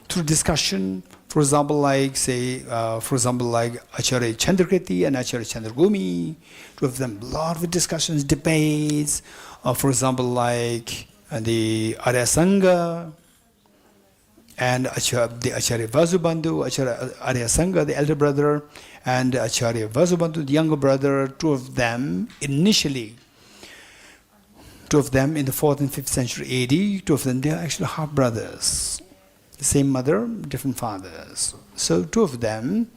Speaker 1: Through discussion, for example, like Acharya Chandrakriti and Acharya Chandragumi, two of them, a lot of discussions, debates. For example, like the Arya Sangha and the Acharya Vasubandhu, Acharya Arya Sangha, the elder brother, and Acharya Vasubandhu, the younger brother. Two of them in the 4th and 5th century AD. Two of them, they are actually half brothers. Same mother, different fathers. So two of them,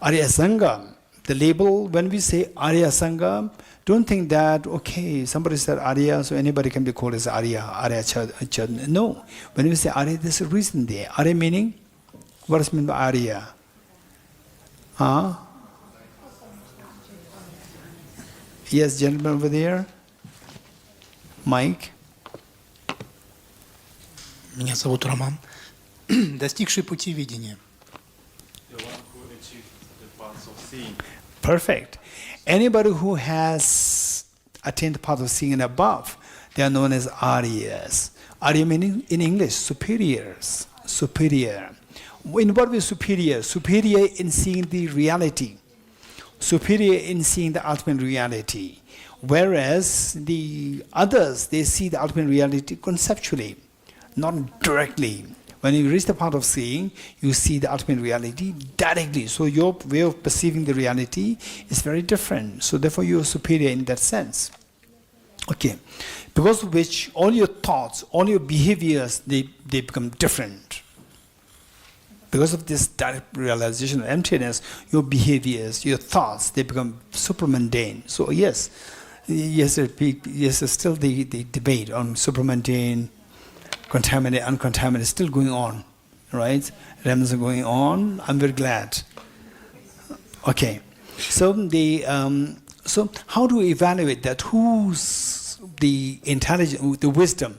Speaker 1: Arya Sangha, the label, when we say Arya Sangha, don't think that, okay, somebody said Arya, so anybody can be called as Arya Chad. No. When we say Arya, there's a reason there. Arya meaning? What does it mean by Arya? Yes, gentleman over there. Mike.
Speaker 3: Меня зовут Роман. Достигший пути видения.
Speaker 1: Perfect. Anybody who has attained the path of seeing and above, they are known as Aryas. Arya meaning in English, superiors. Superior. In what way superior? Superior in seeing the reality. Superior in seeing the ultimate reality. Whereas the others, they see the ultimate reality conceptually, not directly. When you reach the part of seeing, you see the ultimate reality directly. So your way of perceiving the reality is very different. So therefore you are superior in that sense. Okay. Because of which all your thoughts, all your behaviors, they become different. Because of this direct realization of emptiness, your behaviors, your thoughts, they become super mundane. So yes, there's still the debate on super mundane, contaminated, uncontaminated, still going on, right? Remnants are going on. I'm very glad. Okay, so so how do we evaluate that? Who's the intelligence, the wisdom,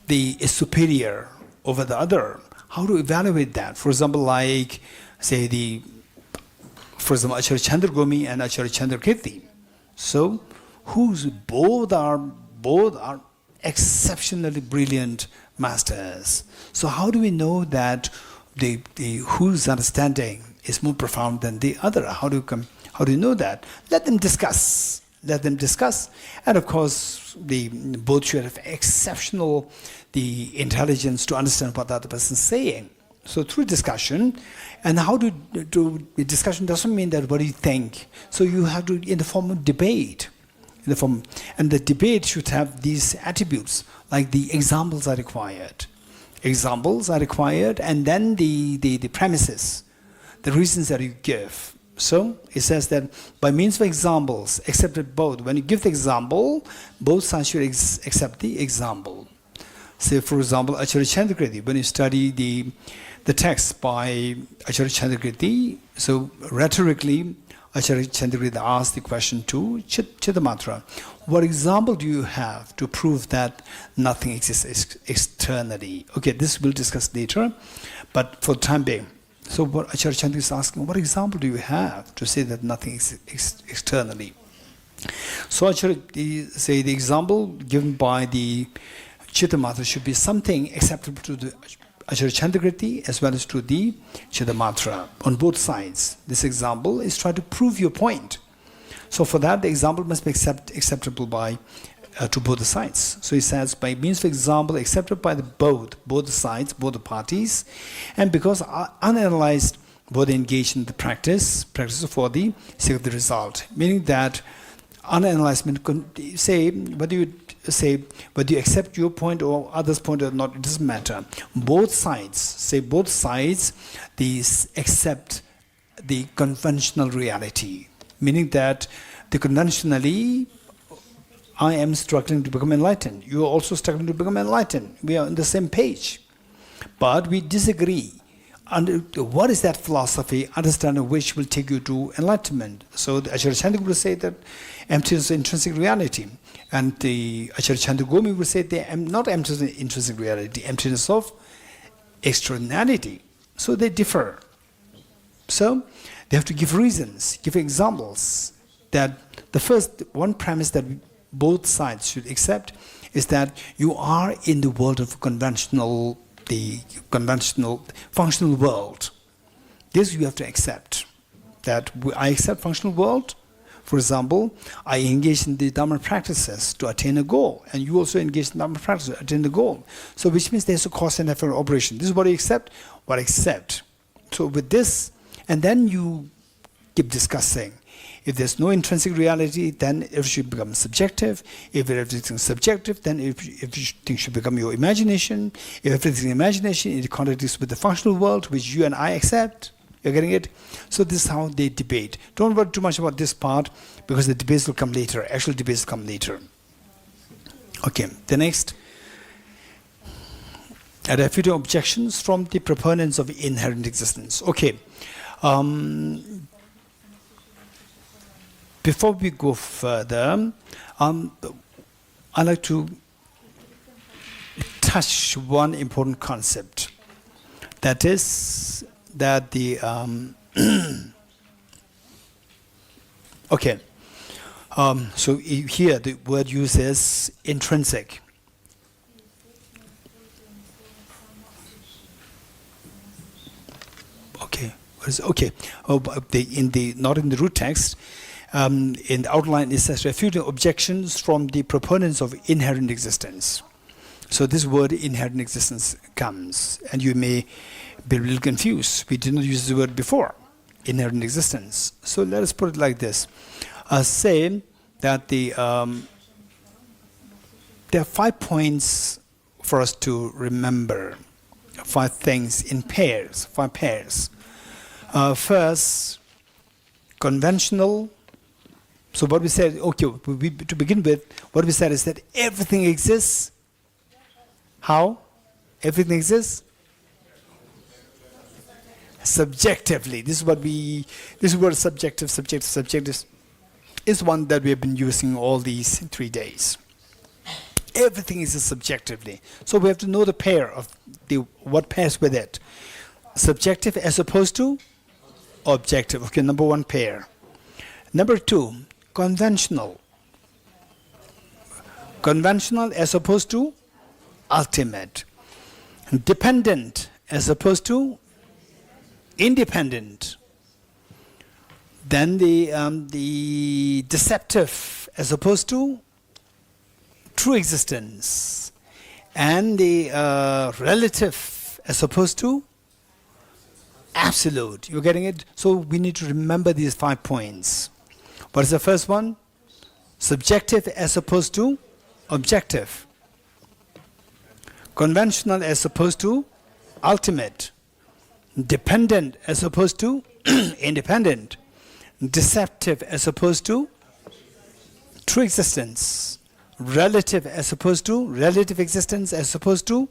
Speaker 1: is superior over the other? How to evaluate that? For example, like say Acharya Chandragomi and Acharya Chandrakirti. So, both are exceptionally brilliant masters. So how do we know that whose understanding is more profound than the other? How do you know that? Let them discuss. And of course, both should have exceptional intelligence to understand what the other person is saying. So through discussion, and how to discussion doesn't mean that what do you think. So you have to, in the form of debate, and the debate should have these attributes, like the examples are required. And then the premises, the reasons that you give. So it says that by means of examples, accepted both. When you give the example, both sides should accept the example. Say, for example, Acharya Chandrakirti, when you study the text by Acharya Chandrakirti, so rhetorically, Acharya Chandrakirti asked the question to Chittamatra, what example do you have to prove that nothing exists externally? Okay, this we'll discuss later, but for the time being. So what Acharya Chandrakirti is asking, what example do you have to say that nothing exists externally? So Acharya say the example given by the Chittamatra should be something acceptable to the Acharya Chandrakirti as well as to the Chittamatra on both sides. This example is trying to prove your point. So for that, the example must be acceptable to both the sides. So he says, by means of example, accepted by both the sides, both the parties, and because unanalyzed, both engaged in the practice for the sake of the result. Meaning that unanalyzed means, whether you accept your point or others' point or not, it doesn't matter. Both sides, these accept the conventional reality. Meaning that conventionally, I am struggling to become enlightened. You are also struggling to become enlightened. We are on the same page. But we disagree. What is that philosophy, understanding which will take you to enlightenment? So the Acharya Chandrakirti will say that emptiness is intrinsic reality. And the Acharya Chandragomi will say not emptiness is intrinsic reality, emptiness of externality. So they differ. So they have to give reasons, give examples. That the first one premise that both sides should accept is that you are in the world of the conventional functional world. This you have to accept. That I accept functional world. For example, I engage in the Dharma practices to attain a goal, and you also engage in Dharma practices to attain the goal. So which means there's a cause and effect operation. This is what I accept, what I accept. So with this, and then you keep discussing. If there's no intrinsic reality, then it should become subjective. If everything is subjective, then everything should become your imagination. If everything is imagination, it contradicts with the functional world, which you and I accept. You're getting it? So this is how they debate. Don't worry too much about this part, because the debates will come later. Actual debates come later. Okay, the next. Refuting objections from the proponents of inherent existence. Okay. Before we go further, I'd like to touch one important concept. That is that the okay. So here the word used is intrinsic. Okay. Okay. Not in the root text. In the outline, it says refuting objections from the proponents of inherent existence. So this word inherent existence comes, and you may be a little confused. We did not use the word before, inherent existence. So let us put it like this. Say that there are 5 points for us to remember, 5 things in pairs, 5 pairs. First, conventional. So what we said, okay, to begin with, what we said is that everything exists. How? Everything exists? Subjectively. This word subjective is one that we have been using all these 3 days. Everything is subjectively. So we have to know the pair of what pairs with it. Subjective as opposed to objective. Okay, number 1 pair. Number 2, conventional. Conventional as opposed to ultimate. Dependent as opposed to independent. Then the deceptive as opposed to true existence. And the relative as opposed to absolute. You're getting it? So we need to remember these 5 points. What is the first one? Subjective as opposed to objective. Conventional as opposed to ultimate. Dependent as opposed to independent. Deceptive as opposed to true existence. Relative as opposed to relative existence as opposed to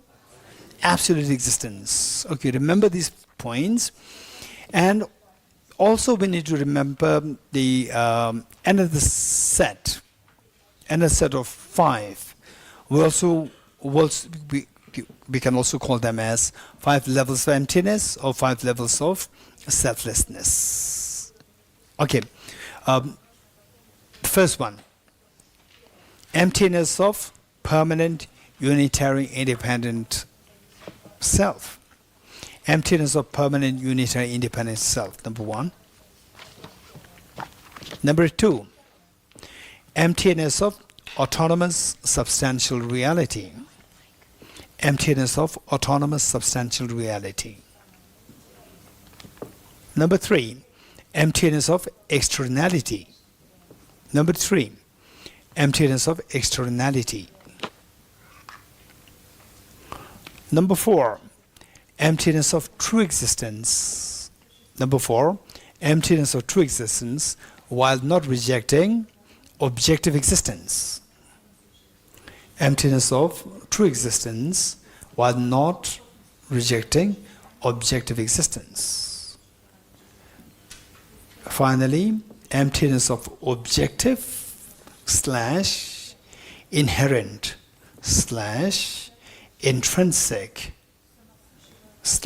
Speaker 1: absolute existence. Okay, remember these points. And also we need to remember the another set of 5. We can also call them as 5 levels of emptiness or 5 levels of selflessness. Okay, first one, emptiness of permanent, unitary, independent self. Emptiness of permanent, unitary, independent self, number 1. Number 2, emptiness of autonomous substantial reality. Emptiness of autonomous substantial reality. Number 3, emptiness of externality. Number 3, emptiness of externality. Number 4, emptiness of true existence. Number 4, emptiness of true existence while not rejecting objective existence. Emptiness of true existence while not rejecting objective existence. Finally, emptiness of objective / inherent / intrinsic /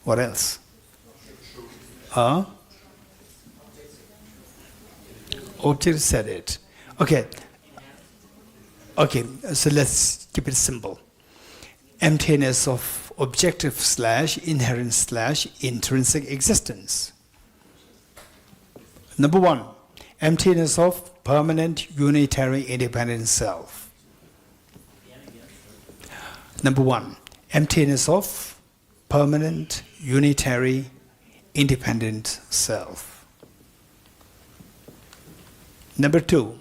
Speaker 1: what else? Object said it. Okay, so let's keep it simple. Emptiness of objective / inherent / intrinsic existence. Number 1, emptiness of permanent, unitary, independent self. Number 1, emptiness of permanent, unitary, independent self. Number 2,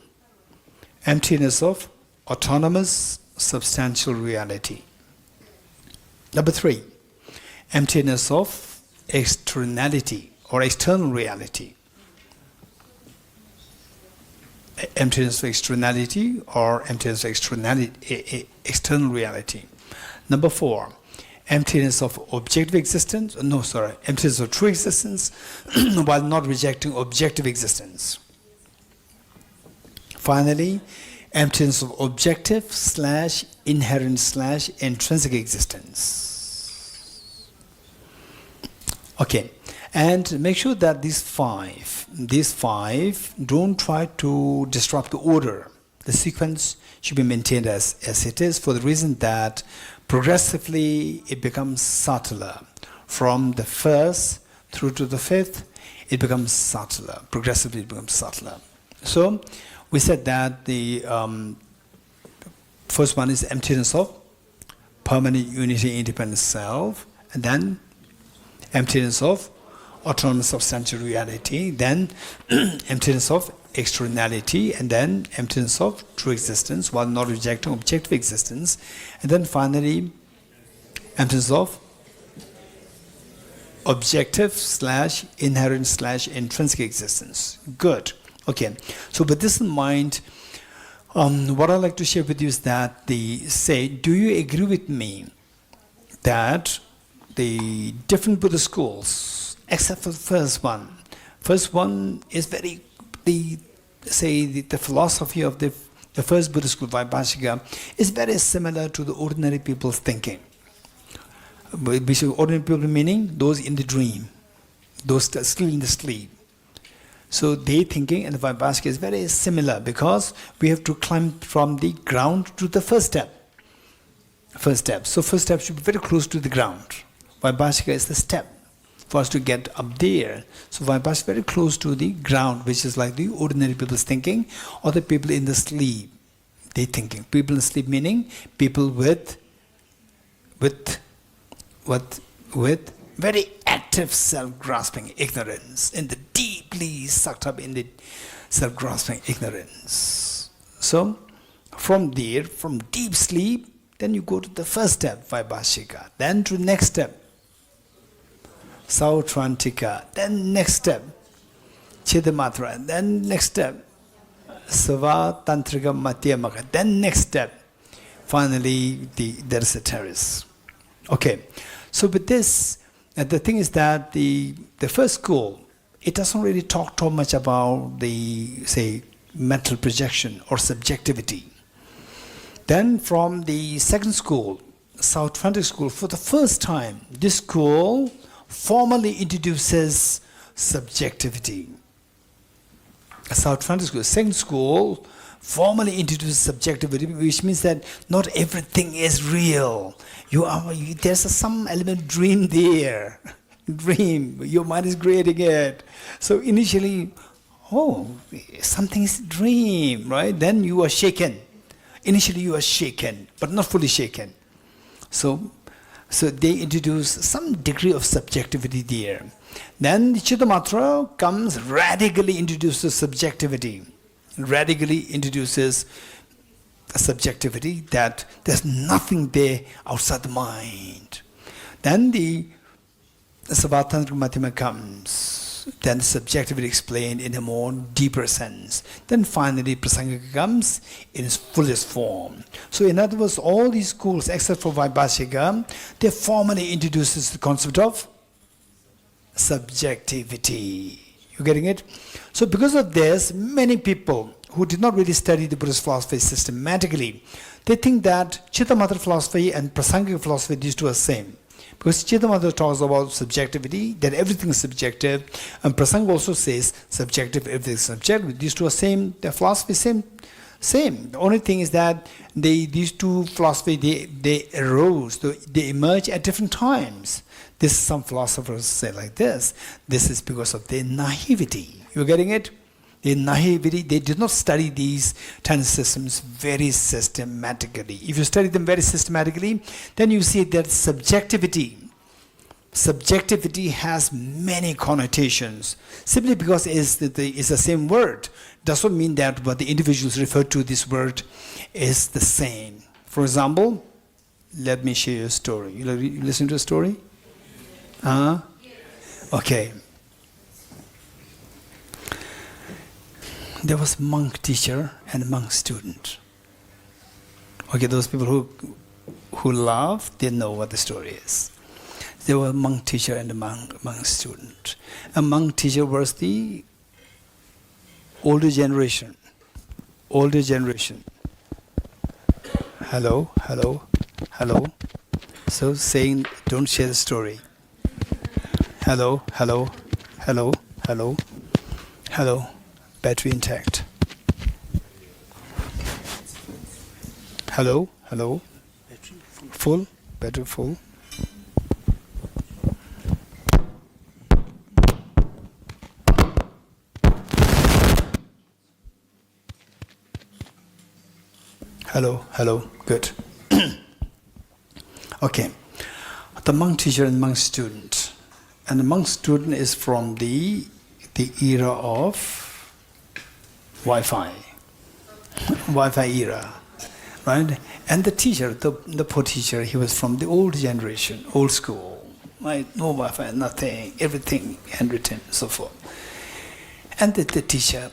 Speaker 1: emptiness of autonomous substantial reality. Number 3, emptiness of externality or external reality. Emptiness of externality or emptiness of external reality. Number 4, emptiness of objective existence. Emptiness of true existence while not rejecting objective existence. Finally, emptiness of objective / inherent / intrinsic existence. Okay, and make sure that these five don't try to disrupt the order. The sequence should be maintained as it is, for the reason that progressively it becomes subtler. From the first through to the 5th, it becomes subtler. Progressively it becomes subtler. So we said that the First one is emptiness of permanent unity, independent self, and then emptiness of autonomous substantial reality, then emptiness of externality, and then emptiness of true existence while not rejecting objective existence, and then finally emptiness of objective slash inherent slash intrinsic existence. Good. Okay. So with this in mind, what I'd like to share with you is that do you agree with me that the different Buddhist schools, except for the first one is very, the philosophy of the first Buddhist school, Vaibhashika, is very similar to the ordinary people's thinking. Which ordinary people meaning those in the dream, those still in the sleep. So they thinking and the Vaibhashika is very similar because we have to climb from the ground to the first step. So first step should be very close to the ground. Vaibhashika is the step for us to get up there. So Vaibhashika is very close to the ground, which is like the ordinary people's thinking, or the people in the sleep, they thinking. People in sleep meaning people with very active self-grasping ignorance, in the deeply sucked up in the self-grasping ignorance. So from there, from deep sleep, then you go to the first step, Vaibhashika, then to the next step, Sautrantika, then next step, Chidamatra, then next step, Sava Tantrika Madhyamaka, then next step, finally there is a terrace. Okay, so with this, the thing is that the first school, it doesn't really talk too much about the, say, mental projection or subjectivity. Then from the second school, South Atlantic School, for the first time, this school formally introduces subjectivity. South Atlantic School, second school, formally introduces subjectivity, which means that not everything is real. There's some element dream there. Dream, your mind is creating it. So initially, something is dream, right? Then you are shaken. Initially you are shaken, but not fully shaken. So they introduce some degree of subjectivity there. Then the Chittamatra comes, radically introduces subjectivity. Radically introduces a subjectivity that there's nothing there outside the mind. Then the Savatantra Madhyama comes, then subjectivity explained in a more deeper sense. Then finally Prasangika comes in its fullest form. So in other words, all these schools except for Vaibhashika, they formally introduces the concept of subjectivity. You getting it? So because of this, many people who did not really study the Buddhist philosophy systematically, they think that Chittamatra philosophy and Prasangika philosophy, these two are same. Because Chittamatra talks about subjectivity, that everything is subjective, and Prasangika also says subjective, everything is subjective. These two are same, their philosophy is same. The only thing is that these two philosophies, they arose, they emerge at different times. Some philosophers say like this is because of their naivety. You're getting it? Their naivety, they did not study these 10 systems very systematically. If you study them very systematically, then you see that subjectivity has many connotations. Simply because it's the same word doesn't mean that what the individuals refer to this word is the same. For example, let me share a story. You listen to a story? Okay. There was monk teacher and monk student. Okay, those people who laugh, they know what the story is. There were a monk teacher and a monk student. A monk teacher was the older generation. Hello. So saying, don't share the story. Hello. Battery intact. Hello. Full. Battery full. Hello, hello, good. Okay, the monk teacher and monk student. And the monk student is from the era of Wi-Fi. Wi-Fi era, right? And the teacher, the poor teacher, he was from the old generation, old school, right? No Wi-Fi, nothing, everything handwritten, so forth. And the teacher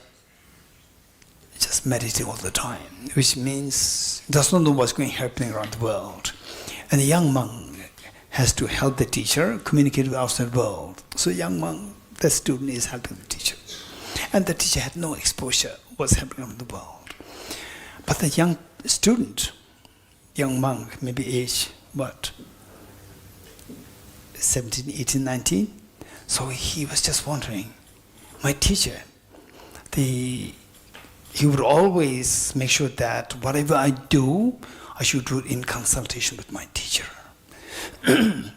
Speaker 1: just meditate all the time, which means does not know what's happening around the world. And the young monk has to help the teacher communicate with the outside world. So young monk, the student is helping the teacher. And the teacher had no exposure what's happening around the world. But the young student, young monk, maybe age, what, 17, 18, 19? So he was just wondering, my teacher, he would always make sure that whatever I do, I should do it in consultation with my teacher.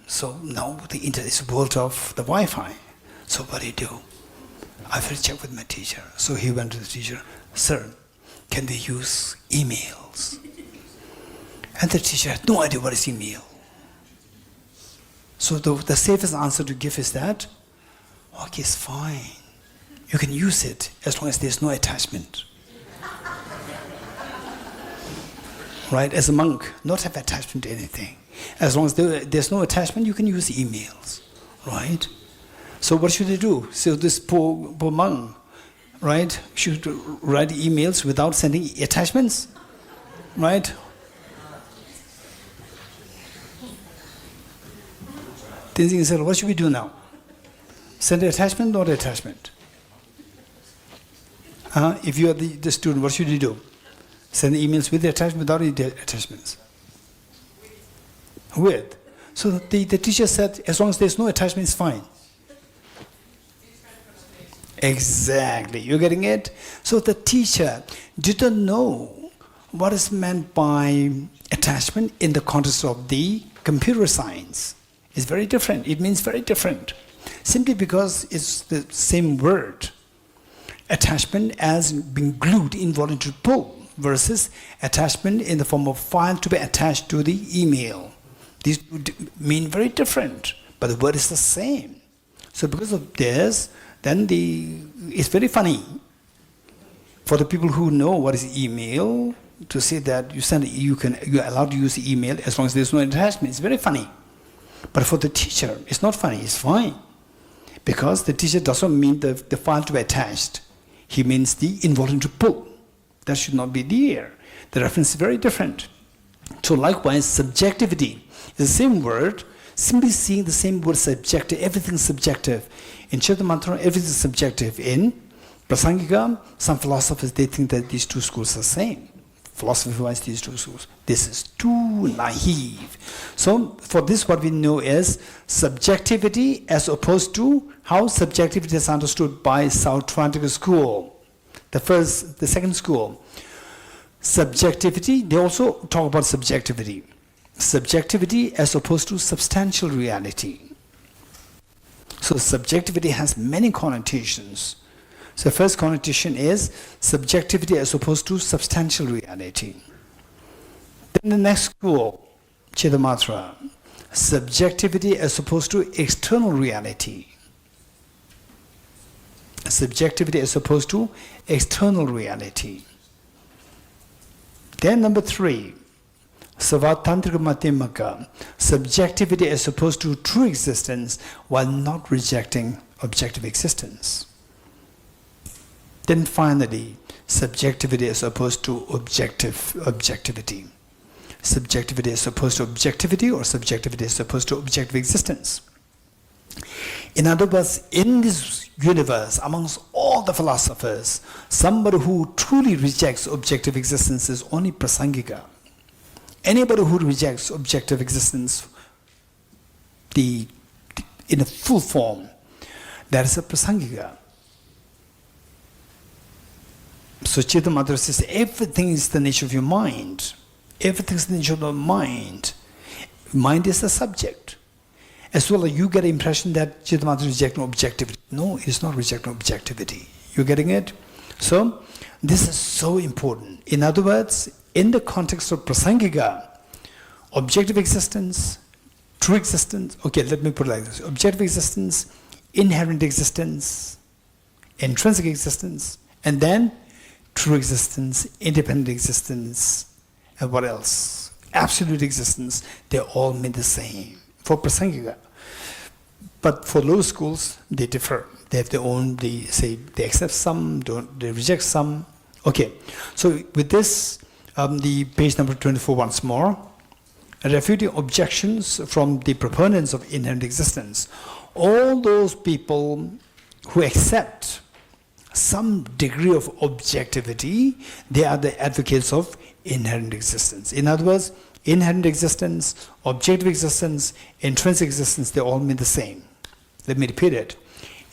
Speaker 1: So now the internet is the world of the Wi-Fi. So what do you do? I will check with my teacher. So he went to the teacher, sir, can we use emails? And the teacher had no idea what is email. So the safest answer to give is that, okay, it's fine. You can use it as long as there's no attachment. Right? As a monk, not have attachment to anything. As long as there's no attachment, you can use emails. Right? So what should they do? So this poor monk, right, should write emails without sending attachments? Right? Tenzin said, what should we do now? Send an attachment or attachment? If you are the student, what should you do? Send emails with the attachment, without any attachments? With. So the teacher said, as long as there's no attachment, it's fine. Exactly. You're getting it? So the teacher didn't know what is meant by attachment in the context of the computer science. It's very different. It means very different. Simply because it's the same word. Attachment as being glued, involuntary pull, versus attachment in the form of file to be attached to the email. These mean very different, but the word is the same. So because of this, then it's very funny for the people who know what is email to say that you're allowed to use email as long as there's no attachment. It's very funny. But for the teacher, it's not funny, it's fine. Because the teacher doesn't mean the file to be attached. He means the involuntary pull. That should not be there. The reference is very different. So likewise, subjectivity is the same word, simply seeing the same word subjective, everything is subjective. In Chaitanya, everything is subjective. In Prasangika, some philosophers, they think that these two schools are the same. Philosophy-wise, these two schools. This is too naive. So for this, what we know is subjectivity as opposed to how subjectivity is understood by South Atlantic school. The second school. Subjectivity, they also talk about subjectivity. Subjectivity as opposed to substantial reality. So subjectivity has many connotations. So the first connotation is subjectivity as opposed to substantial reality. Then the next school, Chidamatra, subjectivity as opposed to external reality. Subjectivity as opposed to external reality. Then number 3, Savatantrika Madhyamaka, subjectivity as opposed to true existence while not rejecting objective existence. Then finally, subjectivity as opposed to objectivity. Subjectivity as opposed to objectivity, or subjectivity as opposed to objective existence. In other words, in this universe, amongst all the philosophers, somebody who truly rejects objective existence is only Prasangika. Anybody who rejects objective existence in a full form, that is a Prasangika. So Chaitanya Maharaj says, everything is the nature of your mind. Everything is the nature of the mind. Mind is the subject. As well as you get the impression that Chaitanya Maharaj is rejecting objectivity. No, it is not rejecting objectivity. You're getting it? So, this is so important. In other words, in the context of prasangika, objective existence, true existence, okay, let me put it like this. Objective existence, inherent existence, intrinsic existence, and then true existence, independent existence, and what else? Absolute existence. They all mean the same for prasangika. But for lower schools, they differ. They have their own, they say they accept some, they reject some. Okay, so with this, the page number 24 once more. Refuting objections from the proponents of inherent existence. All those people who accept some degree of objectivity, they are the advocates of inherent existence. In other words, inherent existence, objective existence, intrinsic existence, they all mean the same. Let me repeat it.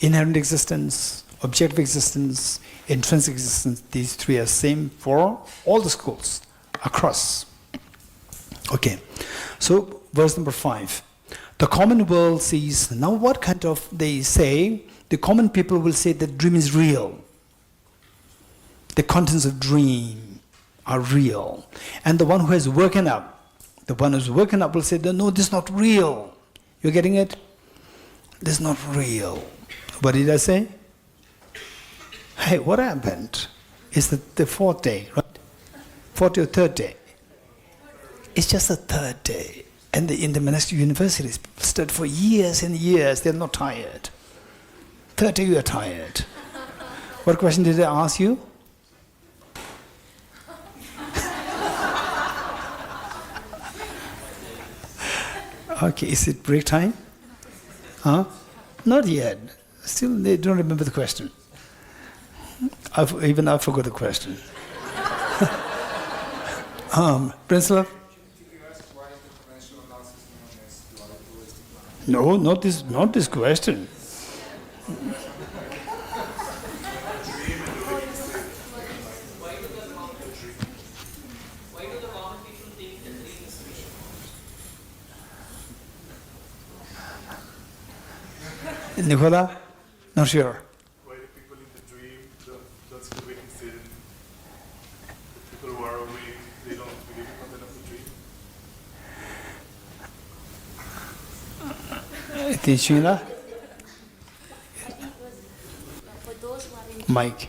Speaker 1: Inherent existence, objective existence, intrinsic existence, these three are same for all the schools across. Okay, so verse number 5. The common world sees, now what kind of, they say, the common people will say that dream is real. The contents of dream are real. And the one who has woken up, will say, no, this is not real. You're getting it? This is not real. What did I say? Hey, what happened? It's the fourth day, right? Fourth or third day. It's just the third day. And in the monastic universities, people study for years and years, they're not tired. Third day you are tired. What question did I ask you? Okay, is it break time? Huh? Not yet. Still, they don't remember the question. Even I forgot the question. Prince No, not this question. Nicola? Not sure.
Speaker 4: Why do people in the dream don't see the waking state? The people who are awake, they don't believe the content of the dream?
Speaker 1: Tishina?
Speaker 5: For those who are in
Speaker 1: Mike.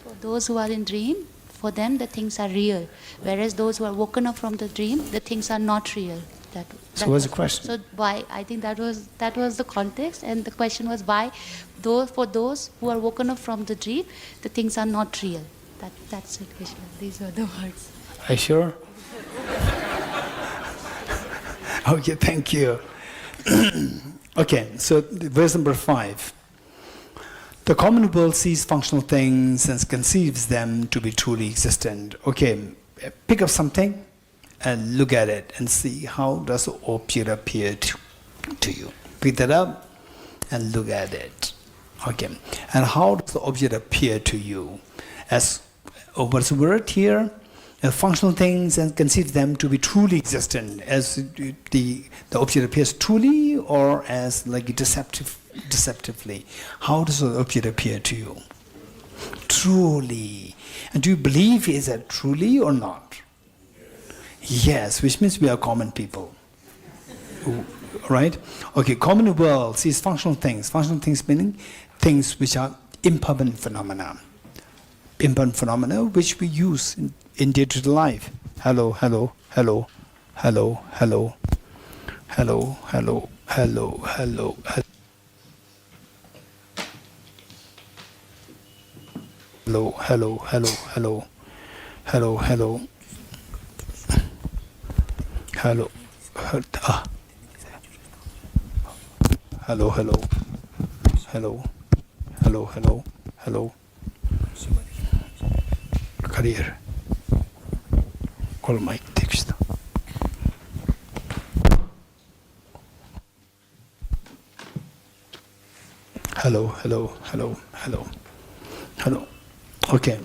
Speaker 5: For those who are in dream, for them the things are real. Whereas those who are woken up from the dream, the things are not real.
Speaker 1: So what's the question?
Speaker 5: So why? I think that was the context, and the question was why, for those who are woken up from the dream, the things are not real. That's it, Krishna. These are the words.
Speaker 1: Are you sure? Okay, thank you. Okay, so verse number 5. The common world sees functional things and conceives them to be truly existent. Okay, pick up something and look at it and see how does the object appear to you. Pick that up and look at it. Okay, and how does the object appear to you? As what's the word here? Functional things and conceive them to be truly existent, as the object appears truly or as like deceptively. How does the object appear to you? Truly. And do you believe is that truly or not? Yes, which means we are common people. Right? Okay, common world sees functional things. Functional things meaning things which are impermanent phenomena. Impermanent phenomena which we use in day-to-day life. Hello, hello, hello, hello, hello, hello, hello, hello, hello, hello, hello, hello, hello, hello, hello. Hello, hello, hello, hello, hello, hello, hello. Career. Call Mike text. Hello, hello, hello, hello, hello. Okay.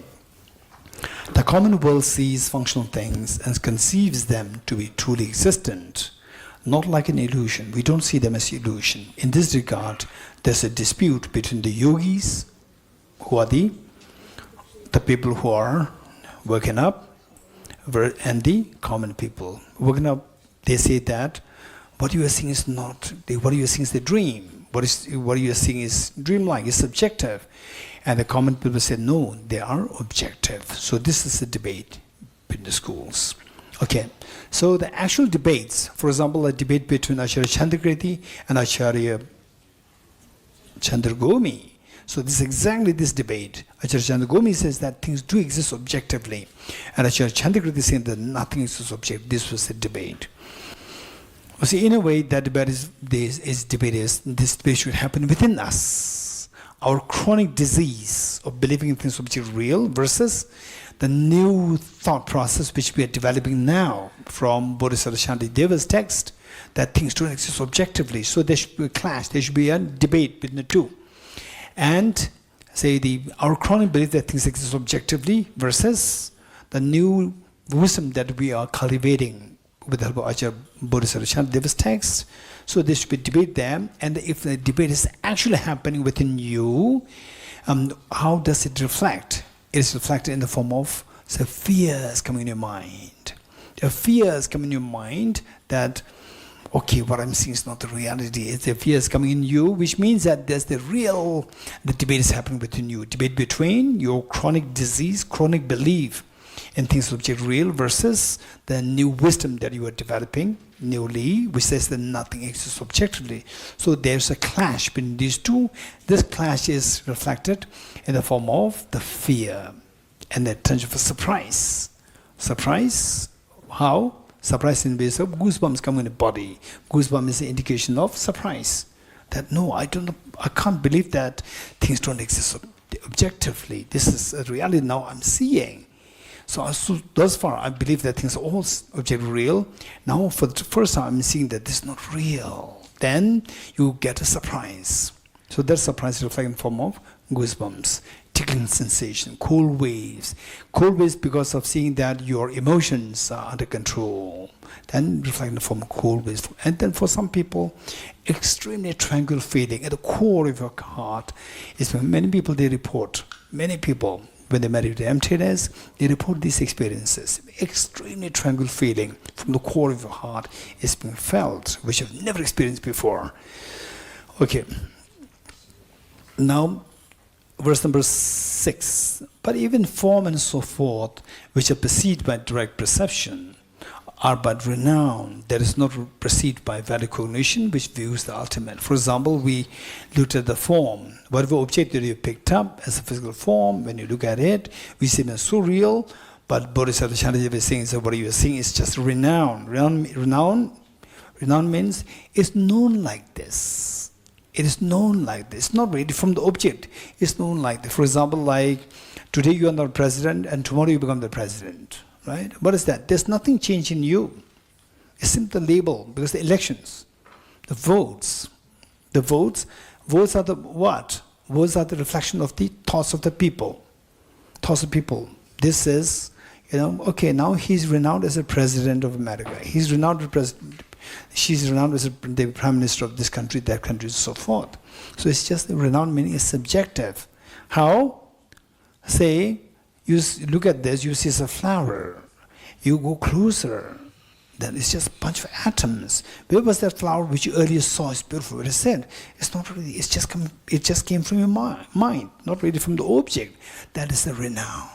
Speaker 1: The common world sees functional things and conceives them to be truly existent, not like an illusion. We don't see them as illusion. In this regard, there's a dispute between the yogis, who are the people who are woken up, and the common people. They say that what you are seeing is not, what you are seeing is the dream. What you are seeing is dreamlike, it's subjective. And the common people say, no, they are objective. So this is a debate in the schools. Okay, so the actual debates, for example, a debate between Acharya Chandrakriti and Acharya Chandragomi. So this is exactly this debate. Acharya Chandragomi says that things do exist objectively. And Acharya Chandrakriti is saying that nothing exists objective. This was the debate. You see, in a way, that debate this debate should happen within us. Our chronic disease of believing in things which are real versus the new thought process which we are developing now from Bodhisattva Shantideva's text, that things don't exist objectively. So there should be a clash, there should be a debate between the two. And say our chronic belief that things exist objectively versus the new wisdom that we are cultivating with the help of Acharya Bodhisattva Shantideva's text. So there should be debate there, and if the debate is actually happening within you, how does it reflect? It is reflected in the form of fears coming in your mind. There are fears coming in your mind that, okay, what I'm seeing is not the reality. It's the fears coming in you, which means that there's the debate is happening within you. Debate between your chronic disease, chronic belief in things which are real versus the new wisdom that you are developing newly, which says that nothing exists objectively. So there's a clash between these two. This clash is reflected in the form of the fear and the tension of surprise. Surprise, how? Surprise in ways of goosebumps coming in the body. Goosebump is the indication of surprise. That no, I can't believe that things don't exist objectively. This is a reality now I'm seeing. So thus far, I believe that things are all objectively real. Now, for the first time, I'm seeing that this is not real. Then you get a surprise. So that surprise is reflected in the form of goosebumps, tickling sensation, cold waves. Cold waves because of seeing that your emotions are under control. Then reflect in the form of cold waves. And then for some people, extremely tranquil feeling at the core of your heart. Many people, they report, when they meditate emptiness, they report these experiences. Extremely tranquil feeling from the core of your heart is being felt, which you've never experienced before. Okay. Now, verse number 6. But even form and so forth, which are perceived by direct perception, are but renown that is not perceived by valid cognition, which views the ultimate. For example, we looked at the form. Whatever object that you picked up as a physical form, when you look at it, we see it as so real, but Bodhisattva Shantidev is saying that what you are seeing is just renown. Renown means it's known like this. It is known like this. It's not really from the object. It's known like this. For example, like today you are not president and tomorrow you become the president. Right? What is that? There's nothing changed in you. It's simply the label, because the elections, the votes are the what? Votes are the reflection of the thoughts of the people. Thoughts of people. This is, okay, now he's renowned as a president of America. He's renowned as president. She's renowned as the prime minister of this country, that country, and so forth. So it's just the renowned meaning is subjective. How? Say, you look at this, you see it's a flower. You go closer, then it's just a bunch of atoms. Where was that flower which you earlier saw? It's beautiful. It is said, it's not really, it just came from your mind, not really from the object. That is the renown.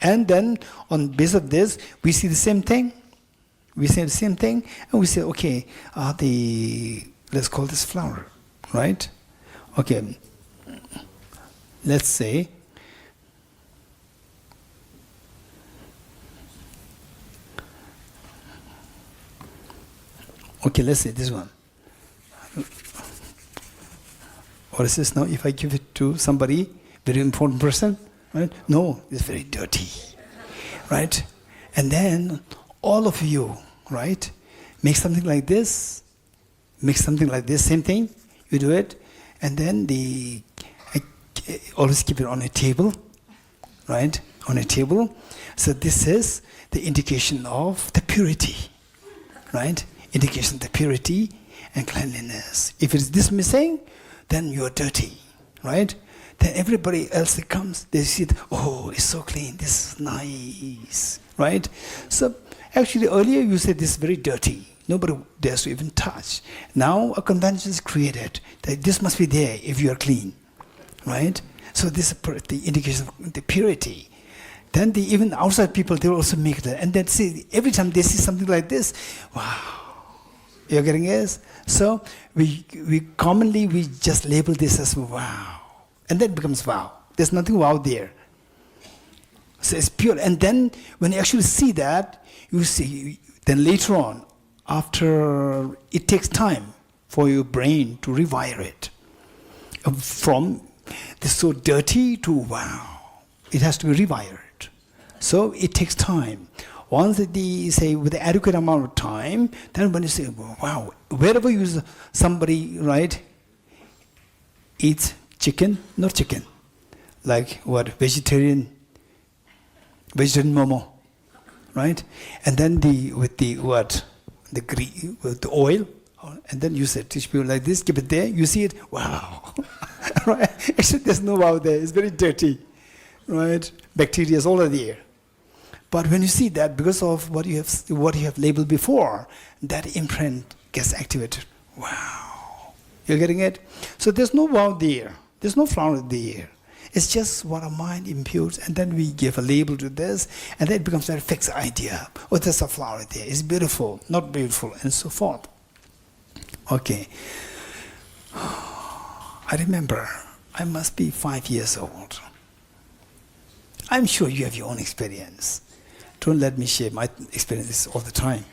Speaker 1: And then, on base of this, we see the same thing. We see the same thing, and we say, okay, let's call this flower, right? Okay, let's say, okay, let's say this one. What is this now? If I give it to somebody, very important person, right? No, it's very dirty, right? And then all of you, right, make something like this, same thing, you do it, and then I always keep it on a table, right, on a table. So this is the indication of the purity, right? Indication of the purity and cleanliness. If it is this missing, then you are dirty, right? then everybody else that comes, they see it, oh, it's so clean, this is nice, right? So actually earlier you said this is very dirty. Nobody dares to even touch. Now a convention is created that this must be there if you are clean, right? So this is the indication of the purity. Then even outside people, they will also make that. And then see, every time they see something like this, wow. You're getting it? So we commonly just label this as wow. And then it becomes wow. There's nothing wow there. So it's pure. And then when you actually see that, you see, then later on, after it takes time for your brain to rewire it. From this so dirty to wow. It has to be rewired. So it takes time. Once say with the adequate amount of time, then when you say, wow, wherever you somebody, right, eats chicken, not chicken, like what, vegetarian momo, right? And then with the oil, and then you say, teach people like this, keep it there, you see it, wow. Right? Actually, there's no wow there, it's very dirty, right? Bacteria is all there. But when you see that, because of what you have labeled before, that imprint gets activated. Wow. You're getting it? So there's no wow there. There's no flower there. It's just what our mind imputes, and then we give a label to this, and then it becomes a fixed idea. Oh, there's a flower there. It's beautiful, not beautiful, and so forth. Okay. I remember, I must be 5 years old. I'm sure you have your own experience. Don't let me share my experiences all the time.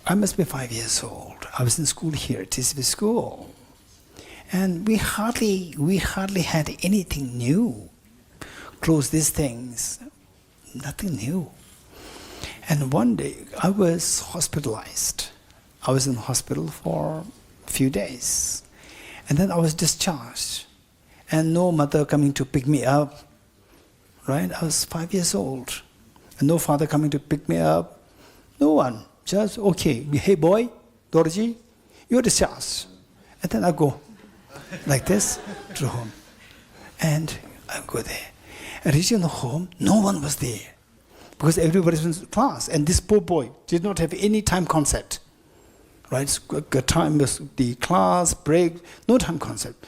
Speaker 1: I must be 5 years old. I was in school here, TCB school. And we hardly had anything new. Close these things, nothing new. And one day, I was hospitalized. I was in hospital for a few days. And then I was discharged. And no mother coming to pick me up. Right? I was 5 years old. And no father coming to pick me up. No one. Just, okay, hey boy, Dorji, you're discharged. And then I go like this to home. And I go there. And reaching the home, no one was there. Because everybody was in class. And this poor boy did not have any time concept. Right? Time was the class, break, no time concept.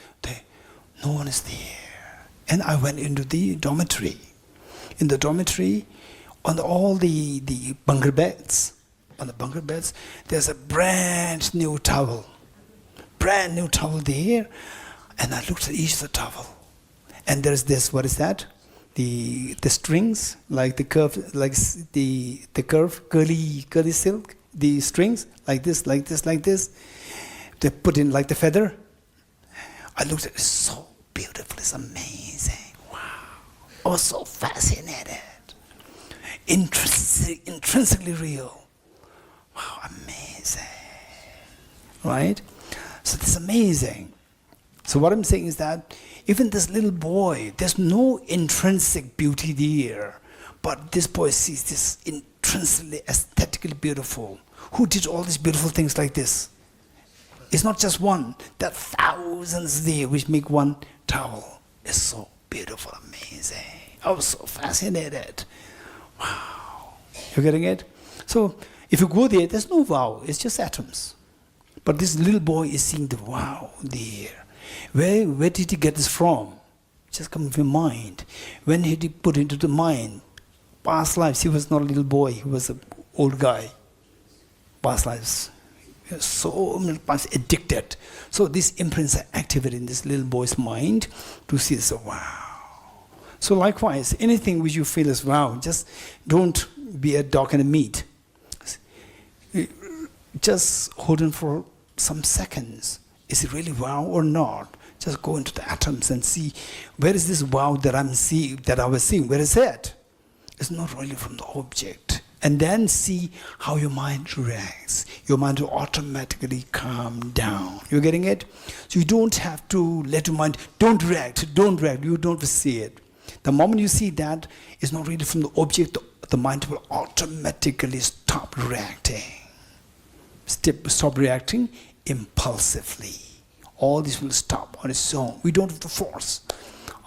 Speaker 1: No one is there. And I went into the dormitory. In the dormitory, on all the bunker beds, there's a brand new towel. Brand new towel there. And I looked at each of the towel. And there's this, what is that? The strings, like the curve, like the curve, curly silk, the strings, like this, like this, like this. They put in like the feather. I looked at it, it's so beautiful, it's amazing. Wow. I was so fascinated. Intrinsically real. Wow, amazing. Right? So this is amazing. So what I'm saying is that even this little boy, there's no intrinsic beauty there. But this boy sees this intrinsically, aesthetically beautiful. Who did all these beautiful things like this? It's not just one. There are thousands there which make one towel. It's so beautiful, amazing. I was so fascinated. Wow. You're getting it? So if you go there, there's no wow. It's just atoms. But this little boy is seeing the wow there. Where did he get this from? Just come from your mind. When did he put into the mind? Past lives, he was not a little boy. He was an old guy. Past lives. So many times addicted. So these imprints are activated in this little boy's mind to see this, wow. So likewise, anything which you feel is wow, just don't be a dog and a meat. Just hold on for some seconds. Is it really wow or not? Just go into the atoms and see, where is this wow that I was seeing? Where is it? It's not really from the object. And then see how your mind reacts. Your mind will automatically calm down. You're getting it? So you don't have to let your mind, don't react. You don't see it. The moment you see that, it's not really from the object, the mind will automatically stop reacting. Stop reacting impulsively, All this will stop on its own. We don't have to force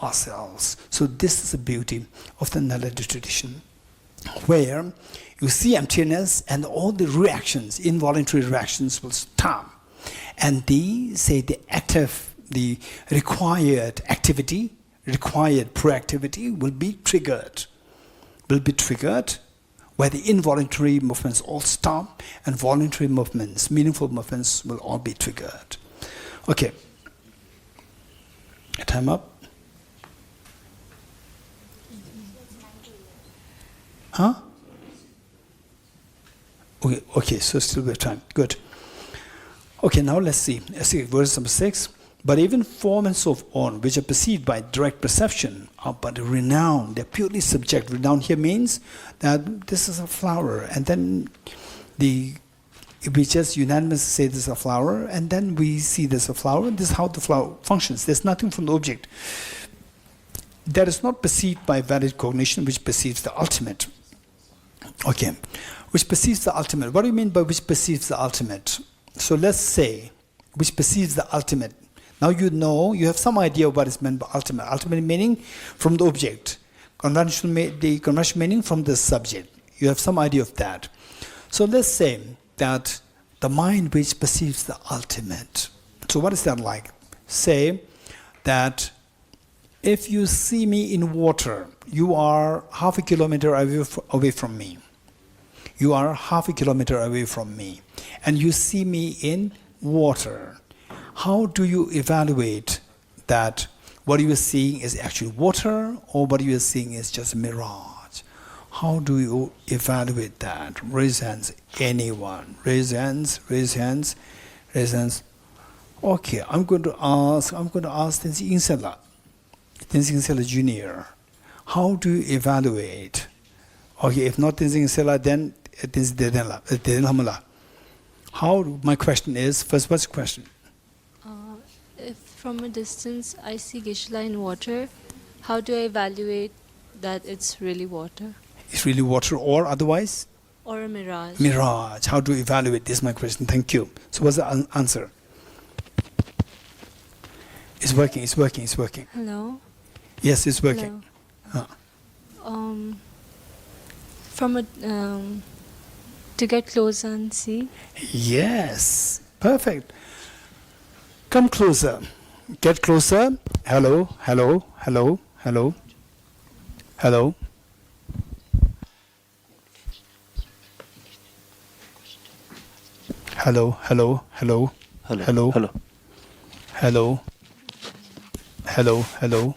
Speaker 1: ourselves. So this is the beauty of the Nalanda tradition, where you see emptiness and all the reactions, involuntary reactions will stop. And the required activity, required proactivity will be triggered. Where the involuntary movements all stop and voluntary movements, meaningful movements will all be triggered. Okay. Time up? Huh? Okay, so still we have time. Good. Okay, now let's see. Verse number 6. But even form and so on, which are perceived by direct perception, are but renowned. They're purely subject. Renowned here means that this is a flower, and then we just unanimously say this is a flower, and then we see this a flower. This is how the flower functions. There's nothing from the object. That is not perceived by valid cognition, which perceives the ultimate. Okay, which perceives the ultimate. What do you mean by which perceives the ultimate? So let's say, which perceives the ultimate. Now you know, you have some idea of what is meant by ultimate. Ultimate meaning from the object. The conventional meaning from the subject. You have some idea of that. So let's say that the mind which perceives the ultimate. So what is that like? Say that if you see me in water, you are half a kilometer away from me. You are half a kilometer away from me. And you see me in water. How do you evaluate that what you are seeing is actually water or what you are seeing is just mirage? How do you evaluate that? Raise hands. Anyone? Raise hands. Raise hands. Raise hands. Okay, I'm going to ask Tenzin Insela Jr. How do you evaluate? Okay, if not Tenzin Insela, then Tenzin Dedenhamala. How? My question is, first, what's the question?
Speaker 6: If from a distance I see Geshe in water, how do I evaluate that it's really water?
Speaker 1: It's really water or otherwise?
Speaker 6: Or a mirage.
Speaker 1: Mirage. How do you evaluate? This is my question. Thank you. So what's the answer? It's working, it's working, it's working.
Speaker 6: Hello?
Speaker 1: Yes, it's working.
Speaker 6: From a, to get closer and see?
Speaker 1: Yes. Perfect. Come closer. Get closer. Hello, hello, hello, hello, hello. Hello, hello, hello, hello, hello, hello, hello, hello.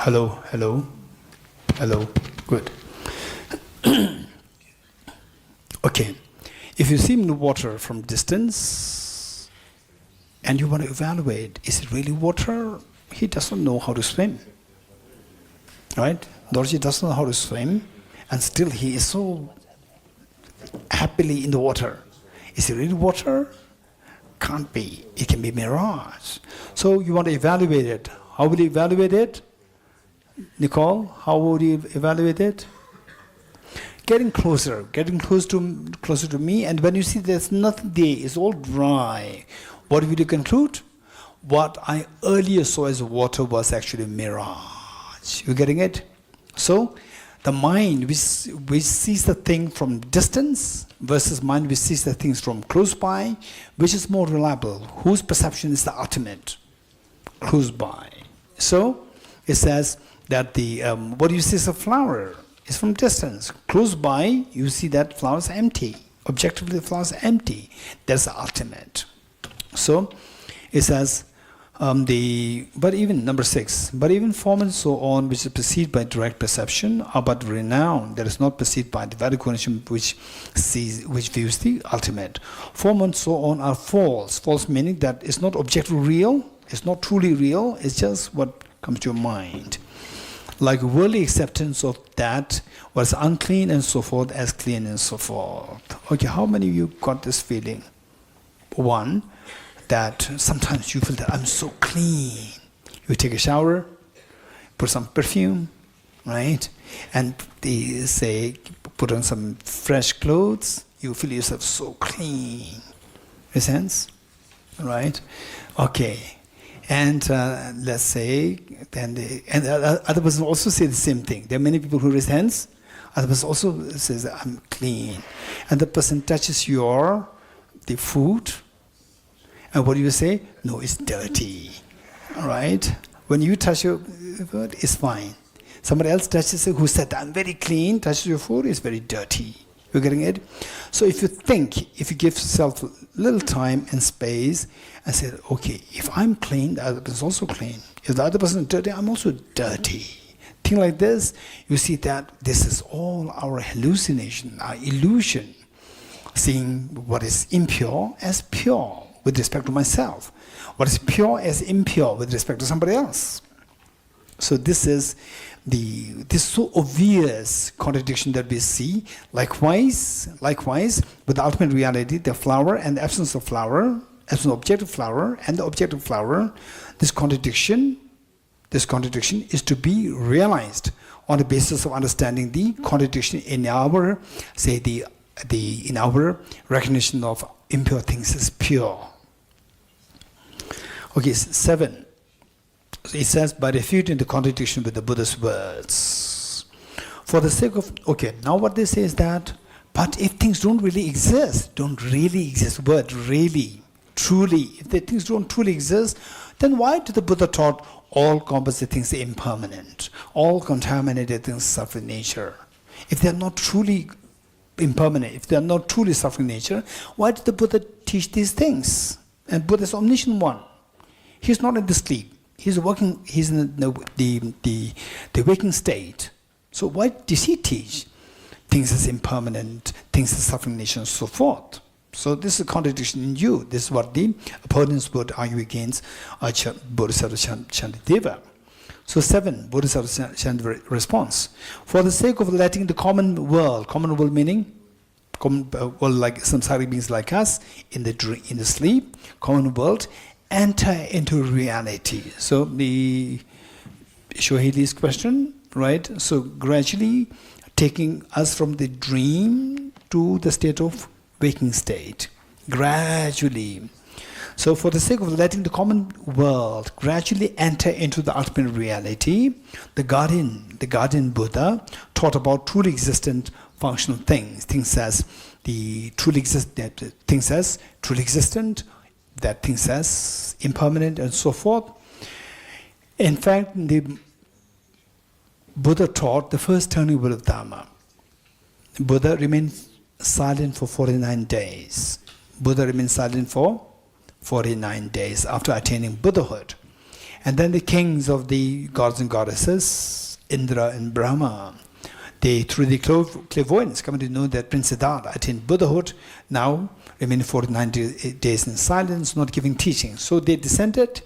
Speaker 1: Hello, hello, hello. Good. Okay. If you see him in the water from distance and you want to evaluate, is it really water? He doesn't know how to swim. Right? Dorji doesn't know how to swim, and still he is so happily in the water. Is it really water? Can't be. It can be mirage. So you want to evaluate it. How will you evaluate it? Nicole, how would you evaluate it? Getting closer to me, and when you see there's nothing there, it's all dry, what will you conclude? What I earlier saw as water was actually mirage. You getting it? So, the mind which sees the thing from distance versus mind which sees the things from close by, which is more reliable? Whose perception is the ultimate? Close by. So, it says that what you see is a flower. It's from distance. Close by, you see that flower is empty. Objectively, the flower is empty. That's the ultimate. So, it says, but even, number 6, but even form and so on, which is perceived by direct perception, are but renowned. That is not perceived by the valid cognition, which views the ultimate. Form and so on are false. False meaning that it's not objectively real, it's not truly real, it's just what comes to your mind. Like worldly acceptance of that was unclean and so forth as clean and so forth. Okay, how many of you got this feeling? One, that sometimes you feel that I'm so clean. You take a shower, put some perfume, right? And they say, put on some fresh clothes, you feel yourself so clean. Make sense? Right? Okay. And let's say, then the other person also say the same thing. There are many people who raise hands. Other person also says, I'm clean. And the person touches the food. And what do you say? No, it's dirty. All right? When you touch your food, it's fine. Somebody else touches it who said, I'm very clean, touches your food, it's very dirty. You're getting it? So if you give yourself a little time and space and say, okay, if I'm clean, the other person is also clean. If the other person is dirty, I'm also dirty. Think like this, you see that this is all our hallucination, our illusion. Seeing what is impure as pure with respect to myself. What is pure as impure with respect to somebody else. So this is this so obvious contradiction that we see. Likewise, with the ultimate reality, the flower and the absence of flower, absence of objective flower and the objective flower, this contradiction is to be realized on the basis of understanding the contradiction in our, say, in our recognition of impure things as pure. Okay, 7. So it says, by refuting the contradiction with the Buddha's words. For the sake of, okay, now what they say is that, but if things don't really exist, word really, truly, if the things don't truly exist, then why did the Buddha taught all composite things are impermanent, all contaminated things suffer nature? If they are not truly impermanent, if they are not truly suffering nature, why did the Buddha teach these things? And Buddha is omniscient one. He's not in the sleep. He's working. He's in the waking state. So why does he teach things as impermanent, things as suffering nature, and so forth? So this is a contradiction in you. This is what the opponents would argue against Bodhisattva Shantideva. So 7, Bodhisattva Shantideva response. For the sake of letting the common world meaning common world like samsaric beings like us in the sleep, common world, enter into reality. So the Shohei's question, right? So gradually taking us from the dream to the state of waking state. Gradually. So for the sake of letting the common world gradually enter into the ultimate reality, the guardian Buddha taught about truly existent functional things. Things as truly existent, that things as impermanent, and so forth. In fact, the Buddha taught the first turning wheel of Dharma. Buddha remained silent for 49 days. Buddha remained silent for 49 days after attaining Buddhahood. And then the kings of the gods and goddesses, Indra and Brahma, they, through the clairvoyance, come to know that Prince Siddhartha attained Buddhahood, now remaining 49 days in silence, not giving teaching. So they descended,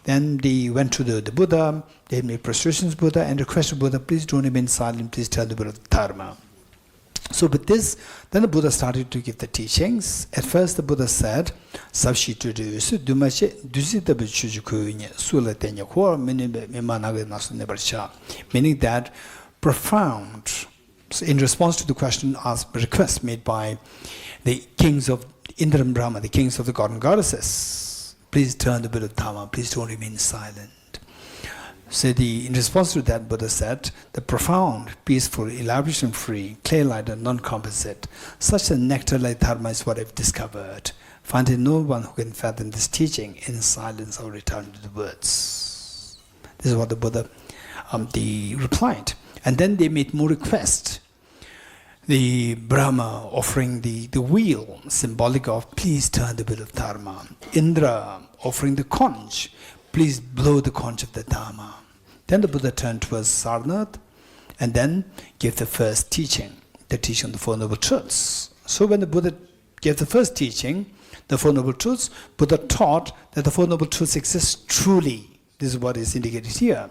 Speaker 1: then they went to the Buddha, they made prostrations to Buddha and requested Buddha, please don't remain silent, please tell the Buddha Dharma. So with this, then the Buddha started to give the teachings. At first the Buddha said, meaning that profound, so in response to the question asked, request made by the kings of Indra and Brahma, the kings of the god and goddesses, please turn the Buddha Dharma, please don't remain silent. So in response to that, Buddha said, the profound, peaceful, elaboration-free, clear-light and non-composite, such a nectar-like Dharma is what I've discovered. Finding no one who can fathom this teaching, in silence I will return to the words. This is what the Buddha replied. And then they made more requests. The Brahma offering the wheel, symbolic of please turn the wheel of Dharma. Indra offering the conch, please blow the conch of the Dharma. Then the Buddha turned towards Sarnath and then gave the first teaching, the teaching of the Four Noble Truths. So when the Buddha gave the first teaching, the Four Noble Truths, Buddha taught that the Four Noble Truths exist truly. This is what is indicated here.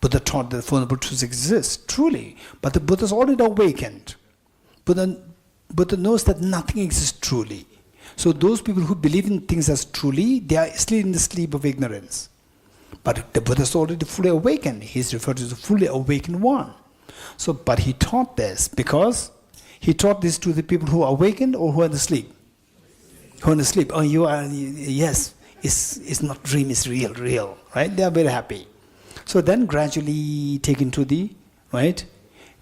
Speaker 1: Buddha taught that the Four Noble Truths exist truly, but the Buddha is already awakened. Buddha knows that nothing exists truly. So those people who believe in things as truly, they are still in the sleep of ignorance. But the Buddha is already fully awakened. He is referred to as the fully awakened one. So, but he taught this because he taught this to the people who are awakened or who are in the sleep. Who are in the sleep. Oh, you are, yes, it's not dream, it's real, right? They are very happy. So then gradually taken to the, right?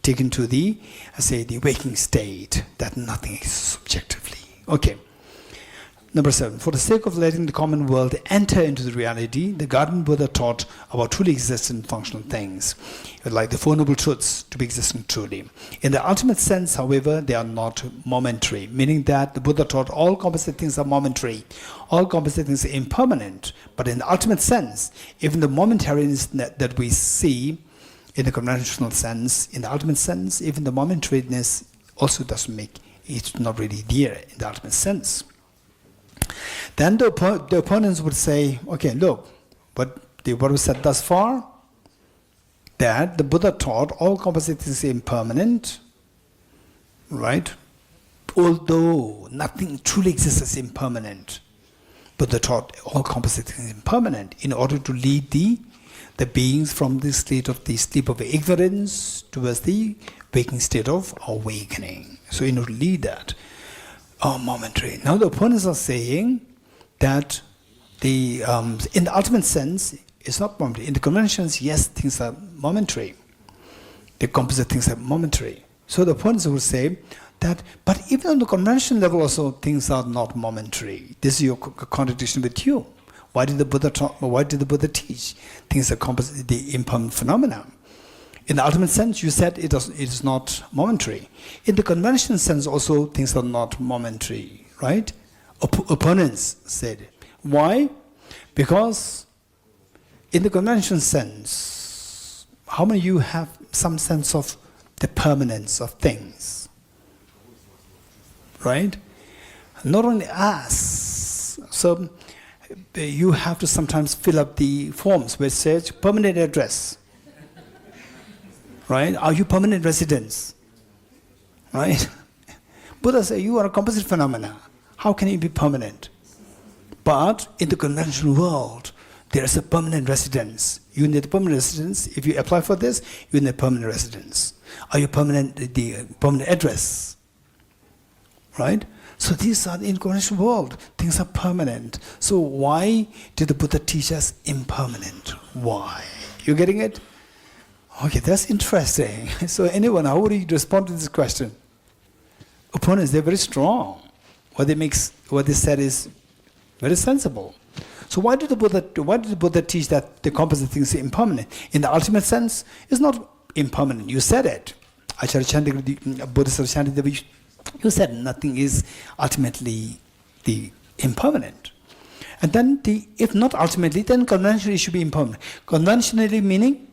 Speaker 1: Taken to the, I say, the waking state, that nothing is subjectively. Okay. Number 7, for the sake of letting the common world enter into the reality, the Garden Buddha taught about truly existent functional things, like the Four Noble Truths to be existing truly. In the ultimate sense, however, they are not momentary, meaning that the Buddha taught all composite things are momentary, all composite things are impermanent. But in the ultimate sense, even the momentariness that we see in the conventional sense, in the ultimate sense, even the momentariness also doesn't make it not really there in the ultimate sense. Then the opponents would say, okay, look, what we said thus far, that the Buddha taught all composite things are impermanent, right? Although nothing truly exists as impermanent, Buddha taught all composite things impermanent in order to lead the beings from the state of the sleep of ignorance towards the waking state of awakening. So in order to lead that, momentary. Now the opponents are saying that in the ultimate sense, it's not momentary. In the conventions, yes, things are momentary. The composite things are momentary. So the opponents will say that, but even on the conventional level also, things are not momentary. This is your contradiction with you. Why did the Buddha teach things are composite, the impermanent phenomena? In the ultimate sense, you said it is not momentary. In the conventional sense also, things are not momentary, right? Opponents said. Why? Because in the conventional sense, how many of you have some sense of the permanence of things? Right? Not only us. So you have to sometimes fill up the forms where it says permanent address. Right? Are you permanent residents? Right? Buddha said, you are a composite phenomena. How can you be permanent? But in the conventional world, there is a permanent residence. You need a permanent residence. If you apply for this, you need a permanent residence. Are you the permanent address? Right? So these are in the conventional world. Things are permanent. So why did the Buddha teach us impermanent? Why? You getting it? Okay, that's interesting. So anyone, how would you respond to this question? Opponents, they're very strong. What they said is very sensible. So why did the Buddha teach that the composite things are impermanent? In the ultimate sense, it's not impermanent. You said it. Bodhisattva, you said nothing is ultimately the impermanent. And then if not ultimately, then conventionally it should be impermanent. Conventionally meaning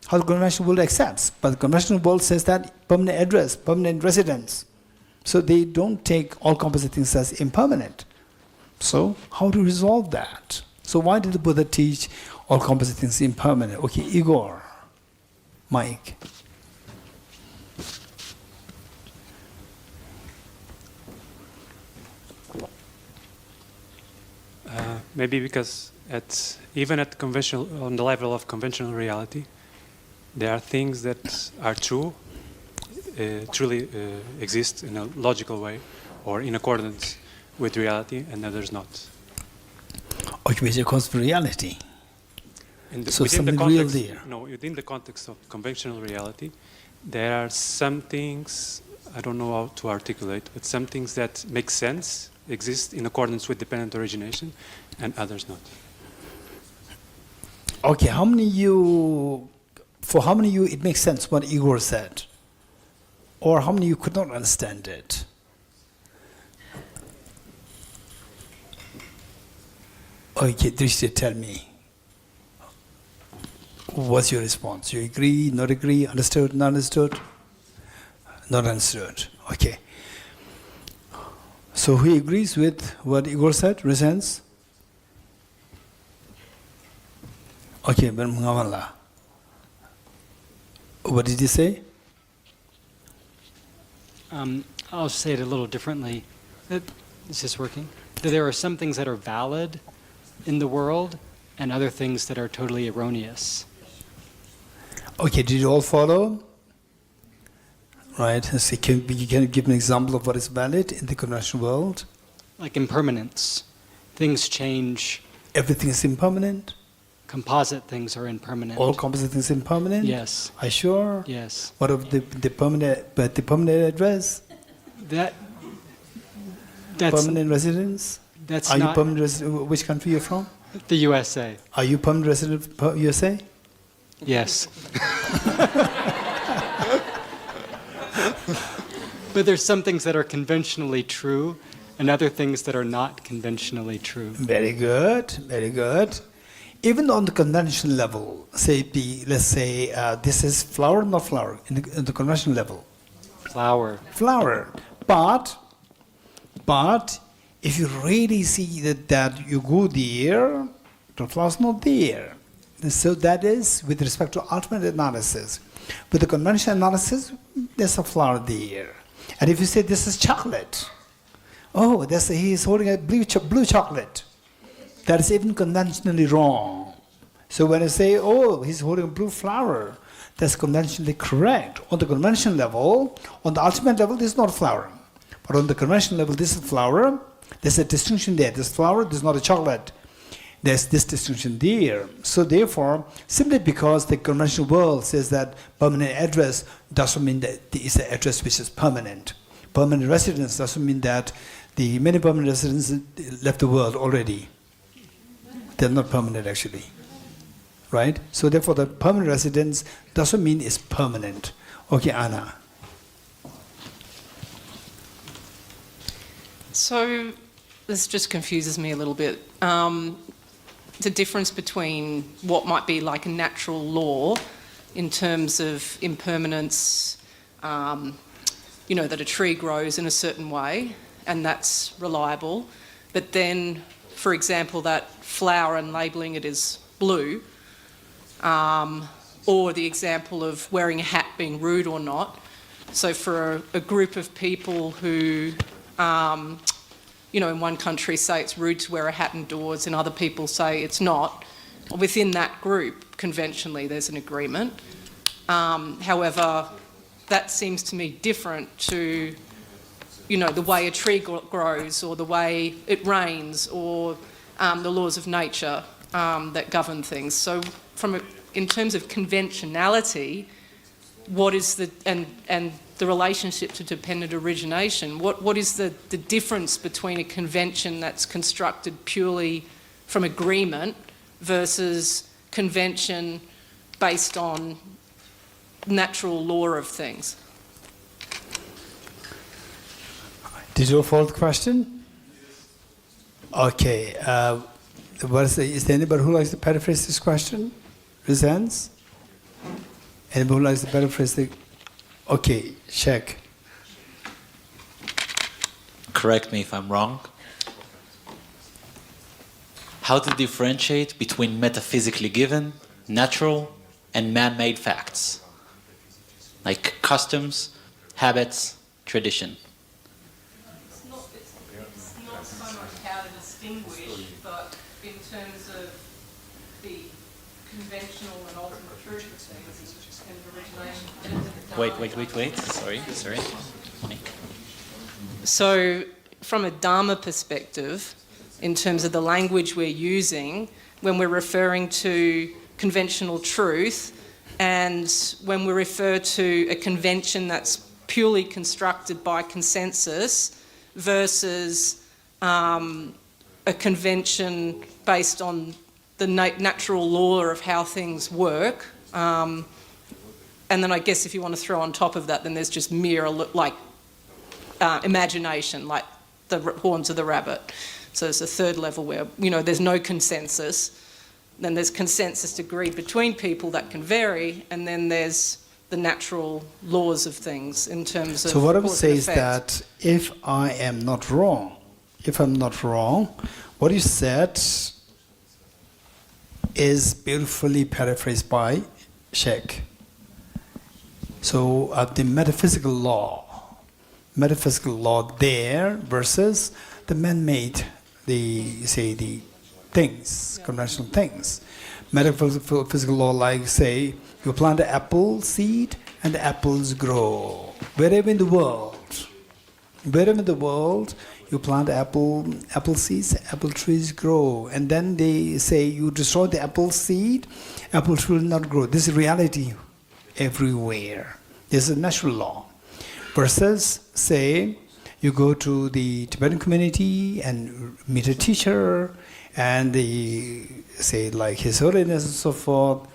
Speaker 1: how the conventional world accepts. But the conventional world says that permanent address, permanent residence. So they don't take all composite things as impermanent. So how to resolve that? So why did the Buddha teach all composite things impermanent? Okay, Igor, Mike.
Speaker 7: Maybe because even at on the level of conventional reality, there are things that are true, truly exist in a logical way or in accordance with reality, and others not.
Speaker 1: Which is cause for reality. So something real there.
Speaker 7: No, within the context of conventional reality, there are some things, I don't know how to articulate, but some things that make sense, exist in accordance with dependent origination, and others not.
Speaker 1: Okay, for how many of you it makes sense what Igor said? Or how many of you could not understand it? Okay, Dorji, tell me. What's your response? You agree, not agree, understood, not understood? Not understood. Okay. So who agrees with what Igor said? Resents? Okay, but what did he say?
Speaker 8: I'll say it a little differently. Is this working? That there are some things that are valid in the world and other things that are totally erroneous.
Speaker 1: Okay, did you all follow? Right, so you can give an example of what is valid in the conventional world?
Speaker 8: Like impermanence. Things change.
Speaker 1: Everything is impermanent?
Speaker 8: Composite things are impermanent.
Speaker 1: All composite things impermanent?
Speaker 8: Yes.
Speaker 1: Are you sure?
Speaker 8: Yes.
Speaker 1: What of the permanent address?
Speaker 8: That's
Speaker 1: Permanent residence?
Speaker 8: That's
Speaker 1: Are you
Speaker 8: not
Speaker 1: permanent resident? Which country you're from?
Speaker 8: the USA.
Speaker 1: Are you permanent resident of USA?
Speaker 8: Yes. But there's some things that are conventionally true and other things that are not conventionally true.
Speaker 1: Very good, very good. Even on the conventional level, let's say this is flower, not flower, in the conventional level.
Speaker 8: Flower.
Speaker 1: Flower. But if you really see that you go there, the flower's not there. So that is with respect to ultimate analysis. With the conventional analysis, there's a flower there. And if you say this is chocolate, oh, he's holding a blue chocolate. That is even conventionally wrong. So when I say, oh, he's holding a blue flower, that's conventionally correct. On the conventional level, on the ultimate level, this is not a flower. But on the conventional level, this is a flower. There's a distinction there. This flower, this is not a chocolate. There's this distinction there. So therefore, simply because the conventional world says that permanent address doesn't mean that it's an address which is permanent. Permanent residence doesn't mean that the many permanent residents left the world already. They're not permanent actually. Right? So therefore the permanent residence doesn't mean it's permanent. Okay, Anna.
Speaker 9: So this just confuses me a little bit. The difference between what might be like a natural law in terms of impermanence, that a tree grows in a certain way and that's reliable, but then, for example, that flower and labelling it as blue, or the example of wearing a hat being rude or not. So for a group of people who in one country say it's rude to wear a hat indoors and other people say it's not. Within that group, conventionally, there's an agreement. However, that seems to me different to, the way a tree grows or the way it rains or the laws of nature that govern things. So in terms of conventionality, what is and the relationship to dependent origination, what is the difference between a convention that's constructed purely from agreement versus convention based on natural law of things?
Speaker 1: Did you follow the question? Okay. Is there anybody who likes to paraphrase this question? Raise hands. Anybody who likes to paraphrase the... Okay, check.
Speaker 10: Correct me if I'm wrong. How to differentiate between metaphysically given, natural, and man-made facts, like customs, habits, tradition.
Speaker 9: It's not so much how to distinguish, but in terms of the conventional and ultimate truth of things and origination.
Speaker 10: Wait. Sorry.
Speaker 9: So, from a Dharma perspective, in terms of the language we're using, when we're referring to conventional truth, and when we refer to a convention that's purely constructed by consensus versus a convention based on the natural law of how things work. And then I guess if you want to throw on top of that, then there's just mere imagination, like the horns of the rabbit. So there's a third level where, there's no consensus. Then there's consensus agreed between people that can vary, and then there's the natural laws of things in terms of...
Speaker 1: So what I would say is that if I'm not wrong, what you said is beautifully paraphrased by Sheikh. So the metaphysical law there versus the man-made, the things, conventional things. Metaphysical law, like say, you plant an apple seed and the apples grow. Wherever in the world, you plant apple seeds, apple trees grow. And then they say you destroy the apple seed, apple tree will not grow. This is reality everywhere. This is a natural law. Versus, say, you go to the Tibetan community and meet a teacher, and they say, like His Holiness and so forth,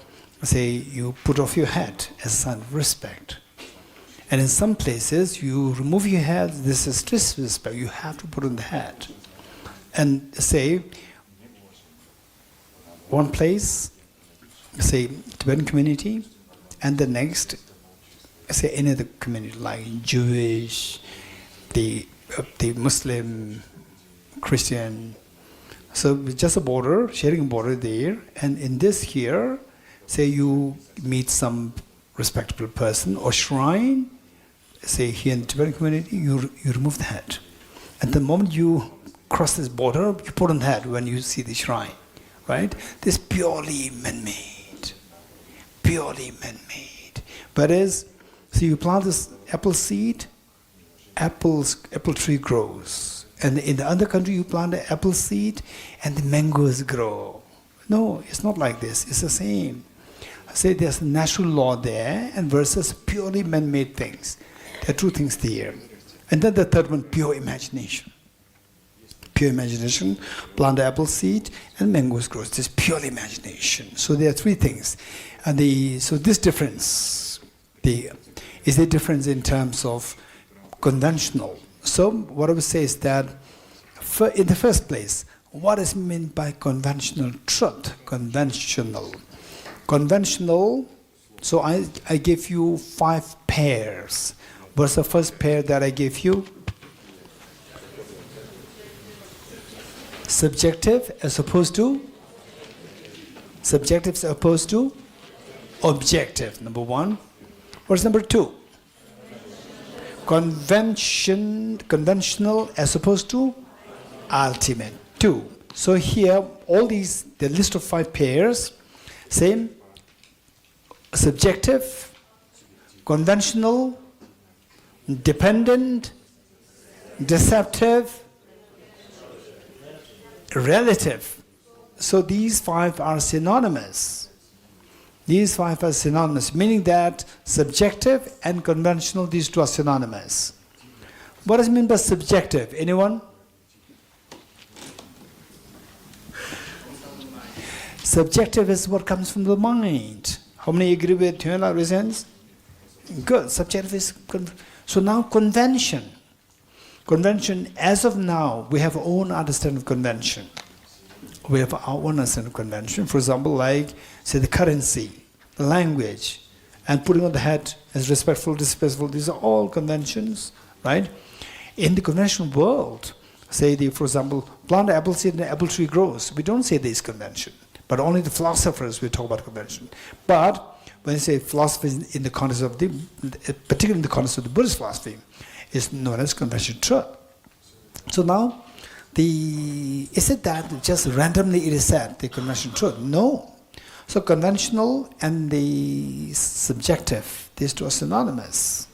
Speaker 1: say you put off your hat as a sign of respect. And in some places, you remove your hat, this is disrespect, you have to put on the hat. And say, one place, say Tibetan community, and the next, say any other community, like Jewish, the Muslim, Christian. So just a border, sharing a border there, and in this here, say you meet some respectable person or shrine, say here in the Tibetan community, you remove the hat. At the moment you cross this border, you put on the hat when you see the shrine, right? This is purely man-made, purely man-made. Whereas, so you plant this apple seed, apple tree grows. And in the other country, you plant an apple seed and the mangoes grow. No, it's not like this. It's the same. I say there's a natural law there and versus purely man-made things. There are two things there. And then the third one, pure imagination. Pure imagination, plant an apple seed and mangoes grow. This is pure imagination. So there are three things. And so this difference, is the difference in terms of conventional. So what I would say is that in the first place, what is meant by conventional truth? Conventional. Conventional, so I give you 5 pairs. What's the first pair that I gave you? Subjective as opposed to? Subjective as opposed to? Objective, number 1. What's number 2? Conventional as opposed to ultimate. 2. So here, all these, the list of 5 pairs, same, subjective, conventional, dependent, deceptive, relative. So these 5 are synonymous. These 5 are synonymous, meaning that subjective and conventional, these 2 are synonymous. What does it mean by subjective? Anyone? Subjective is what comes from the mind. How many agree with Hyunla reasons? Good. Subjective is... So now convention. Convention, as of now, we have our own understanding of convention. We have our own understanding of convention. For example, like, say, the currency, the language, and putting on the hat as respectful, disrespectful. These are all conventions, right? In the conventional world, say, for example, plant an apple seed and an apple tree grows. We don't say this convention, but only the philosophers will talk about convention. But when you say philosophy in the context of particularly in the context of the Buddhist philosophy, is known as conventional truth. So now, is it that just randomly it is said, the conventional truth? No. So conventional and the subjective, these 2 are synonymous.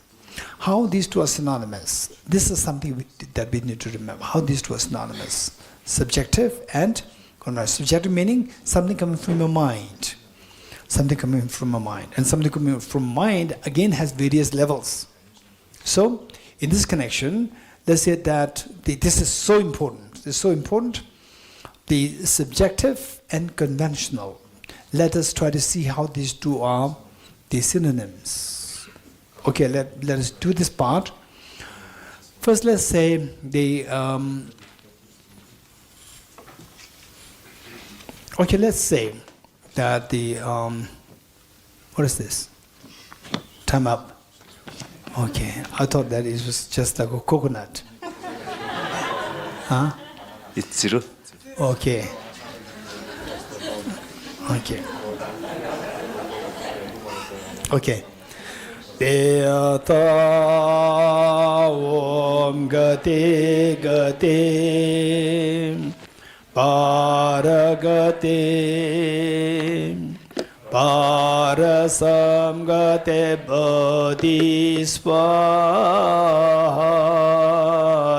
Speaker 1: How these 2 are synonymous? This is something that we need to remember. How these 2 are synonymous. Subjective and conventional. Subjective meaning something coming from your mind. Something coming from a mind. And something coming from mind, again, has various levels. So, in this connection, let's say that this is so important. This is so important. The subjective and conventional. Let us try to see how these 2 are the synonyms. Okay, let us do this part. First, let's say okay, let's say that what is this? Time up. Okay, I thought that it was just like a coconut. Huh?
Speaker 11: It's zero.
Speaker 1: Okay. Okay. Okay. Deyata om gati gati Parasamgate Bodhisvaha